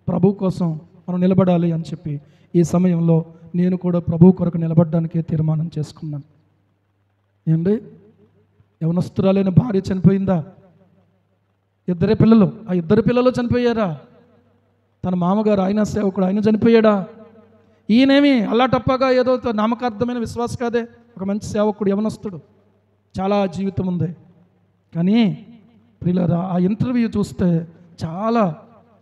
ప్రభు కోసం మనం నిలబడాలి అని చెప్పి ఈ సమయంలో నేను కూడా ప్రభు కొరకు నిలబడడానికే తీర్మానం చేసుకున్నాను. ఏంటి, యవనస్తురాలైన భార్య చనిపోయిందా? 2 పిల్లలు, ఆ 2 పిల్లలు చనిపోయారా? తన మామగారు ఆయన సేవకుడు, ఆయన చనిపోయాడా? ఈయనేమి అల్లాటప్పగా ఏదో నామకార్థమైన విశ్వాస కాదే, ఒక మంచి సేవకుడు, యవనస్తుడు, చాలా జీవితం ఉంది. కానీ ప్రియులారా ఆ ఇంటర్వ్యూ చూస్తే చాలా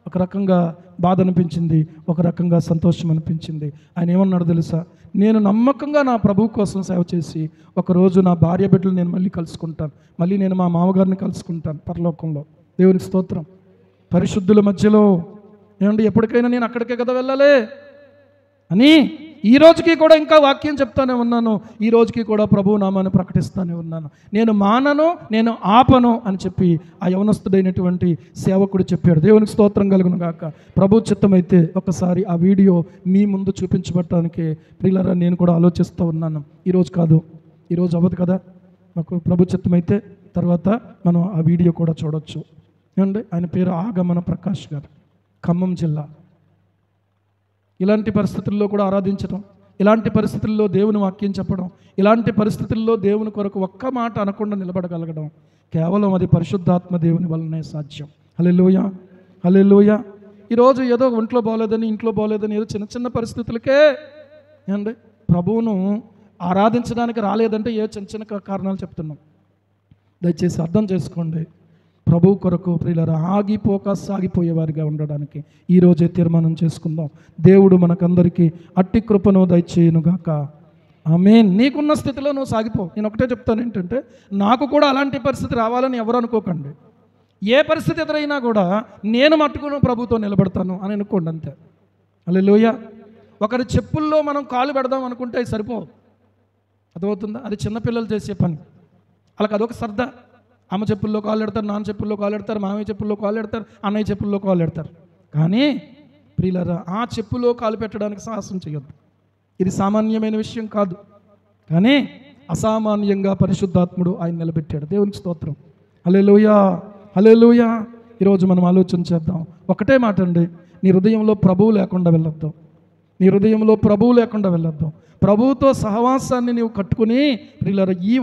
ఒక రకంగా బాధ అనిపించింది, ఒక రకంగా సంతోషం అనిపించింది. ఆయన ఏమన్నాడు తెలుసా? నేను నమ్మకంగా నా ప్రభు కోసం సేవ చేసి ఒకరోజు నా భార్య బిడ్డలు నేను మళ్ళీ కలుసుకుంటాను, మళ్ళీ నేను మా మామగారిని కలుసుకుంటాను పరలోకంలో. దేవునికి స్తోత్రం. పరిశుద్ధుల మధ్యలో ఏమండి ఎప్పటికైనా నేను అక్కడికే కదా వెళ్ళాలి అని ఈ రోజుకి కూడా ఇంకా వాక్యం చెప్తానే ఉన్నాను. ఈ రోజుకి కూడా ప్రభు నామాన్ని ప్రకటిస్తానే ఉన్నాను. నేను మానను, నేను ఆపను అని చెప్పి ఆ యవనస్తుడైనటువంటి సేవకుడు చెప్పాడు. దేవునికి స్తోత్రం కలుగును గాక. ప్రభు చిత్తమైతే ఒకసారి ఆ వీడియో మీ ముందు చూపించబడటానికి ప్రియులారా నేను కూడా ఆలోచిస్తూ ఉన్నాను. ఈరోజు కాదు, ఈరోజు అవ్వదు కదా, మాకు ప్రభు చిత్తమైతే తర్వాత మనం ఆ వీడియో కూడా చూడొచ్చు. ఏమండి ఆయన పేరు ఆగమన ప్రకాష్ గారు, ఖమ్మం జిల్లా. ఇలాంటి పరిస్థితుల్లో కూడా ఆరాధించడం, ఇలాంటి పరిస్థితుల్లో దేవుని వాక్యం చెప్పడం, ఇలాంటి పరిస్థితుల్లో దేవుని కొరకు ఒక్క మాట అనకుండా నిలబడగలగడం కేవలం అది పరిశుద్ధాత్మ దేవుని వల్లనే సాధ్యం. హల్లెలూయా, హల్లెలూయా. ఈరోజు ఏదో ఇంట్లో బాగోలేదని ఏదో చిన్న చిన్న పరిస్థితులకే ఏమండి ప్రభువును ఆరాధించడానికి రాలేదంటే ఏ చిన్న చిన్న కారణాలు చెప్తున్నాం. దయచేసి అర్థం చేసుకోండి. ప్రభు కొరకు ప్రియులారా ఆగిపోక సాగిపోయేవారిగా ఉండడానికి ఈరోజే తీర్మానం చేసుకుందాం. దేవుడు మనకందరికీ అట్టి కృపను దయచేయునుగాక. ఆమేన్. నీకున్న స్థితిలో నువ్వు సాగిపో. నేను ఒకటే చెప్తాను ఏంటంటే, నాకు కూడా అలాంటి పరిస్థితి రావాలని ఎవరు అనుకోకండి. ఏ పరిస్థితి ఎదురైనా కూడా నేను మట్టుకును ప్రభుతో నిలబడతాను అని అనుకోండి, అంతే. హల్లెలూయా. ఒకరి చెప్పుల్లో మనం కాలు పెడదాం అనుకుంటే సరిపోదు, అర్థమవుతుందా? అది చిన్నపిల్లలు చేసే పని. వాళ్ళకి అదొక సరదా. అమ్మ చెప్పుల్లో కాలు పెడతారు, నాన్న చెప్పుల్లో కాలు పెడతారు, మామయ్య చెప్పుల్లో కాలు పెడతారు, అన్నయ్య చెప్పుల్లో కాలు పెడతారు. కానీ ప్రియులారా ఆ చెప్పులో కాలు పెట్టడానికి సాహసం చేయొద్దు. ఇది సామాన్యమైన విషయం కాదు, కానీ అసామాన్యంగా పరిశుద్ధాత్ముడు ఆయన నిలబెట్టాడు. దేవునికి స్తోత్రం. హల్లెలూయా, హల్లెలూయా. ఈరోజు మనం ఆలోచన చేద్దాం. ఒకటే మాట అండి, నీ హృదయంలో ప్రభువు లేకుండా వెళ్ళొద్దు. నీ హృదయంలో ప్రభువు లేకుండా వెళ్ళొద్దు. ప్రభువుతో సహవాసాన్ని నీవు కట్టుకుని ప్రియులారా ఈ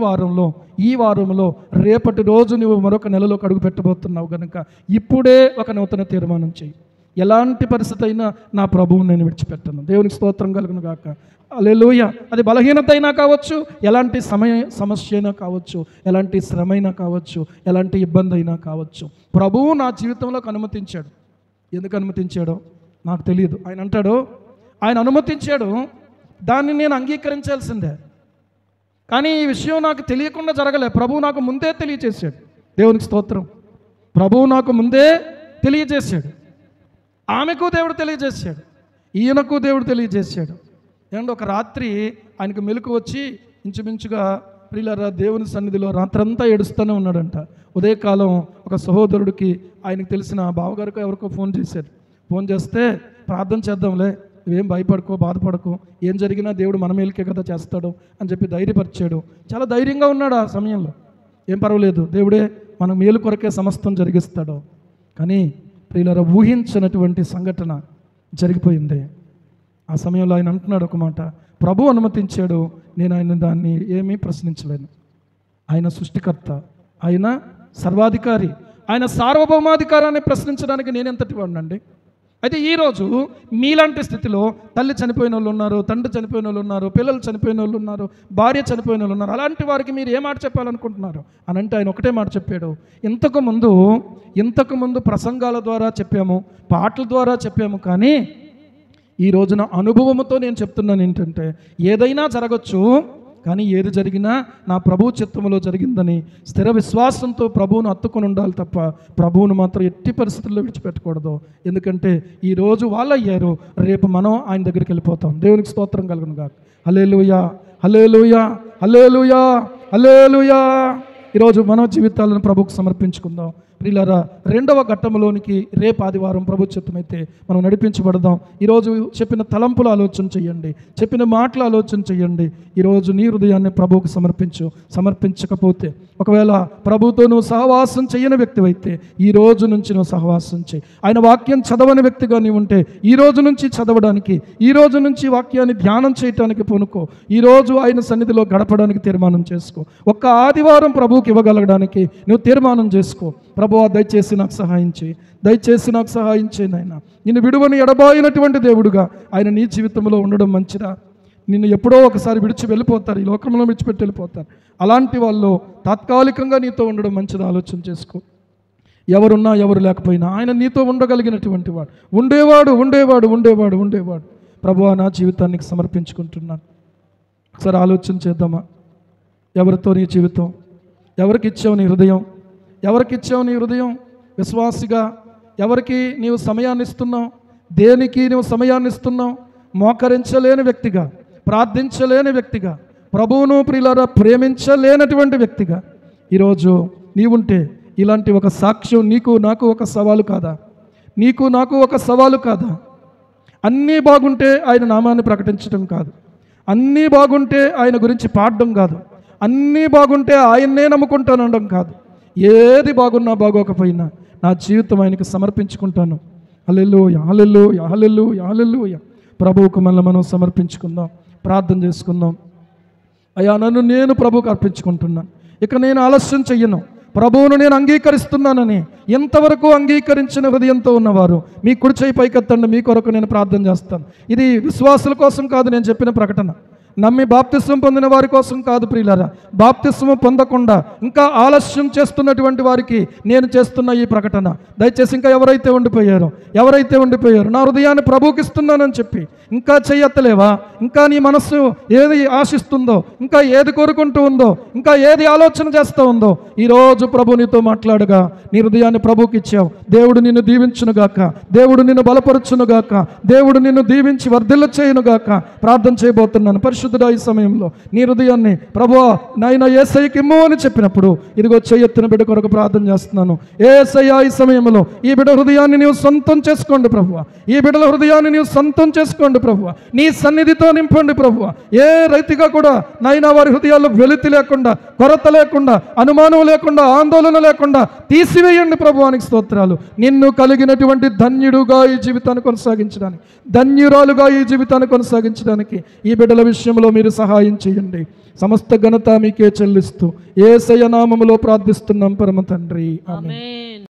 వారంలో రేపటి రోజు నువ్వు మరొక నెలలోకి అడుగు పెట్టబోతున్నావు కనుక ఇప్పుడే ఒక నూతన తీర్మానం చేయి. ఎలాంటి పరిస్థితి అయినా నా ప్రభువుని నేను విడిచిపెట్టను. దేవునికి స్తోత్రం కలుగును గాక. హల్లెలూయా. అది బలహీనత అయినా కావచ్చు, ఎలాంటి సమస్య అయినా కావచ్చు, ఎలాంటి శ్రమ అయినా కావచ్చు, ఎలాంటి ఇబ్బంది అయినా కావచ్చు, ప్రభువు నా జీవితంలోకి అనుమతించాడు. ఎందుకు అనుమతించాడో నాకు తెలియదు. ఆయన అంటాడు, ఆయన అనుమతించాడు, దాన్ని నేను అంగీకరించాల్సిందే. కానీ ఈ విషయం నాకు తెలియకుండా జరగలే. ప్రభువు నాకు ముందే తెలియజేశాడు. దేవునికి స్తోత్రం. ప్రభువు నాకు ముందే తెలియజేశాడు. ఆమెకు దేవుడు తెలియజేశాడు, ఈయనకు దేవుడు తెలియజేశాడు. ఏమంటే ఒక రాత్రి ఆయనకు మెలకు వచ్చి ఇంచుమించుగా ప్రియులారా దేవుని సన్నిధిలో రాత్రంతా ఏడుస్తూనే ఉన్నాడంట. ఉదయకాలం ఒక సహోదరుడికి ఆయనకు తెలిసిన బావగారికి ఎవరికో ఫోన్ చేశాడు. ఫోన్ చేస్తే ప్రార్థన చేద్దాంలే, నువ్వేం భయపడుకో, బాధపడకు, ఏం జరిగినా దేవుడు మన మేలుకే కదా చేస్తాడు అని చెప్పి ధైర్యపరిచాడు. చాలా ధైర్యంగా ఉన్నాడు ఆ సమయంలో. ఏం పర్వాలేదు, దేవుడే మన మేలు కొరకే సమస్తం జరిగిస్తాడు. కానీ ప్రియులారా ఊహించినటువంటి సంఘటన జరిగిపోయింది. ఆ సమయంలో ఆయన అంటున్నాడు ఒక మాట, ప్రభు అనుమతించాడు, నేను ఆయన దాన్ని ఏమీ ప్రశ్నించలేను. ఆయన సృష్టికర్త, ఆయన సర్వాధికారి, ఆయన సార్వభౌమాధికారాన్ని ప్రశ్నించడానికి నేనెంతటి వాడినండి. అయితే ఈరోజు మీలాంటి స్థితిలో తల్లి చనిపోయిన వాళ్ళు ఉన్నారు, తండ్రి చనిపోయిన వాళ్ళు ఉన్నారు, పిల్లలు చనిపోయిన వాళ్ళు ఉన్నారు, భార్య చనిపోయిన వాళ్ళు ఉన్నారు. అలాంటి వారికి మీరు ఏ మాట చెప్పాలనుకుంటున్నారు అని అంటే ఆయన ఒకటే మాట చెప్పాడు. ఇంతకుముందు ప్రసంగాల ద్వారా చెప్పాము, పాటల ద్వారా చెప్పాము, కానీ ఈ రోజున అనుభవంతో నేను చెప్తున్నాను ఏంటంటే, ఏదైనా జరగచ్చు, కానీ ఏది జరిగినా నా ప్రభు చిత్తములో జరిగిందని స్థిర విశ్వాసంతో ప్రభువును హత్తుకొని ఉండాలి తప్ప ప్రభువును మాత్రం ఎట్టి పరిస్థితుల్లో విడిచిపెట్టకూడదు. ఎందుకంటే ఈరోజు వాళ్ళు అయ్యారు, రేపు మనం ఆయన దగ్గరికి వెళ్ళిపోతాం. దేవునికి స్తోత్రం కలుగును గాక. హల్లెలూయా, హల్లెలూయా, హల్లెలూయా, హల్లెలూయా. ఈరోజు మన జీవితాలను ప్రభువుకు సమర్పించుకుందాం. ప్రియులారా, రెండవ ఘట్టంలోనికి రేపు ఆదివారం ప్రభు చిత్తమైతే మనం నడిపించబడదాం. ఈరోజు చెప్పిన తలంపులు ఆలోచన చేయండి, చెప్పిన మాటలు ఆలోచన చేయండి. ఈరోజు నీ హృదయాన్ని ప్రభువుకు సమర్పించకపోతే, ఒకవేళ ప్రభుతో నువ్వు సహవాసం చేయని వ్యక్తి అయితే ఈ రోజు నుంచి నువ్వు సహవాసం చేయి. ఆయన వాక్యం చదవని వ్యక్తిగా నీవు ఉంటే ఈ రోజు నుంచి చదవడానికి, ఈ రోజు నుంచి వాక్యాన్ని ధ్యానం చేయటానికి పూనుకో. ఈరోజు ఆయన సన్నిధిలో గడపడానికి తీర్మానం చేసుకో. ఒక్క ఆదివారం ప్రభువుకి ఇవ్వగలగడానికి నువ్వు తీర్మానం చేసుకో. ప్రభువా, దయచేసి నాకు సహాయం చేయి, దయచేసి నాకు సహాయం చేయి నాయన. నిన్ను విడువని ఎడబాయినటువంటి దేవుడుగా ఆయన నీ జీవితంలో ఉండడం మంచిదా? నిన్ను ఎప్పుడో ఒకసారి విడిచి వెళ్ళిపోతారు, ఈ లోకంలో విడిచిపెట్టి వెళ్ళిపోతారు. అలాంటి వాళ్ళు తాత్కాలికంగా నీతో ఉండడం మంచిదా? ఆలోచన చేసుకో. ఎవరున్నా ఎవరు లేకపోయినా ఆయన నీతో ఉండగలిగినటువంటి వాడు, ఉండేవాడు. ప్రభువా, నా జీవితానికి సమర్పించుకుంటున్నాను. ఒకసారి ఆలోచన చేద్దామా? ఎవరితో నీ జీవితం? ఎవరికి ఇచ్చావు నీ హృదయం? ఎవరికి ఇచ్చావు నీ హృదయం? విశ్వాసిగా ఎవరికి నీవు సమయాన్ని ఇస్తున్నావు? దేనికి నువ్వు సమయాన్ని ఇస్తున్నావు? మోకరించలేని వ్యక్తిగా, ప్రార్థించలేని వ్యక్తిగా, ప్రభువును ప్రియులారా ప్రేమించలేనటువంటి వ్యక్తిగా ఈరోజు నీవుంటే ఇలాంటి ఒక సాక్ష్యం నీకు నాకు ఒక సవాలు కాదా? నీకు నాకు ఒక సవాలు కాదా? అన్నీ బాగుంటే ఆయన నామాన్ని ప్రకటించడం కాదు, అన్నీ బాగుంటే ఆయన గురించి పాడడం కాదు, అన్నీ బాగుంటే ఆయన్నే నమ్ముకుంటానడం కాదు. ఏది బాగున్నా బాగోకపోయినా నా జీవితం ఆయనకి సమర్పించుకుంటాను. హల్లెలూయా, హల్లెలూయా, హల్లెలూయా, హల్లెలూయా. ప్రభువుకు మనల్ని మనం సమర్పించుకుందాం, ప్రార్థన చేసుకుందాం. అయ్యా, నన్ను నేను ప్రభువుకు అర్పించుకుంటున్నాను. ఇక నేను ఆలస్యం చెయ్యను. ప్రభువును నేను అంగీకరిస్తున్నానని ఎంతవరకు అంగీకరించిన హృదయంతో ఉన్నవారు మీ కుడి చేయి పైకెత్తండి. మీ కొరకు నేను ప్రార్థన చేస్తాను. ఇది విశ్వాసుల కోసం కాదు నేను చెప్పిన ప్రకటన, నమ్మి బాప్తిస్వం పొందిన వారి కోసం కాదు ప్రియులారా. బాప్తిస్వం పొందకుండా ఇంకా ఆలస్యం చేస్తున్నటువంటి వారికి నేను చేస్తున్న ఈ ప్రకటన. దయచేసి ఇంకా ఎవరైతే ఉండిపోయారో నా హృదయాన్ని ప్రభువుకి ఇస్తున్నానని చెప్పి ఇంకా చెయ్యత్తలేవా? ఇంకా నీ మనస్సు ఏది ఆశిస్తుందో, ఇంకా ఏది కోరుకుంటూ ఉందో, ఇంకా ఏది ఆలోచన చేస్తూ ఉందో, ఈరోజు ప్రభు నీతో మాట్లాడగా నీ హృదయాన్ని ప్రభువుకి ఇచ్చావు. దేవుడు నిన్ను దీవించునుగాక, దేవుడు నిన్ను బలపరుచునుగాక, దేవుడు నిన్ను దీవించి వర్ధిల్ల చేయునుగాక. ప్రార్థన చేయబోతున్నాను. పరిశుద్ధుడా, ఈ సమయంలో నీ హృదయాన్ని ప్రభువా నాయన యేసయ్యకి ఇమ్ము అని చెప్పినప్పుడు ఇదిగో చెయ్యెత్తిన బిడ్డ కొరకు ప్రార్థన చేస్తున్నాను. యేసయ్యా, ఈ సమయంలో ఈ బిడ్డ హృదయాన్ని నీవు సొంతం చేసుకోండి ప్రభువా. ఈ బిడ్డల హృదయాన్ని నీవు సొంతం చేసుకోండి ప్రభువా. నీ సన్నిధితో నింపండి ప్రభువా. ఏ రైతుగా కూడా నాయన వారి హృదయాల్లో వెలితి లేకుండా, కొరత లేకుండా, అనుమానం లేకుండా, ఆందోళన లేకుండా తీసివేయండి ప్రభువానికి స్తోత్రాలు. నిన్ను కలిగినటువంటి ధన్యుడుగా ఈ జీవితాన్ని కొనసాగించడానికి, ధన్యురాలుగా ఈ జీవితాన్ని కొనసాగించడానికి ఈ బిడ్డల విషయంలో మీరు సహాయం చేయండి. సమస్త ఘనత మీకే చెల్లిస్తూ యేసయ్య నామములో ప్రార్థిస్తున్నాం పరమ తండ్రి, ఆమేన్.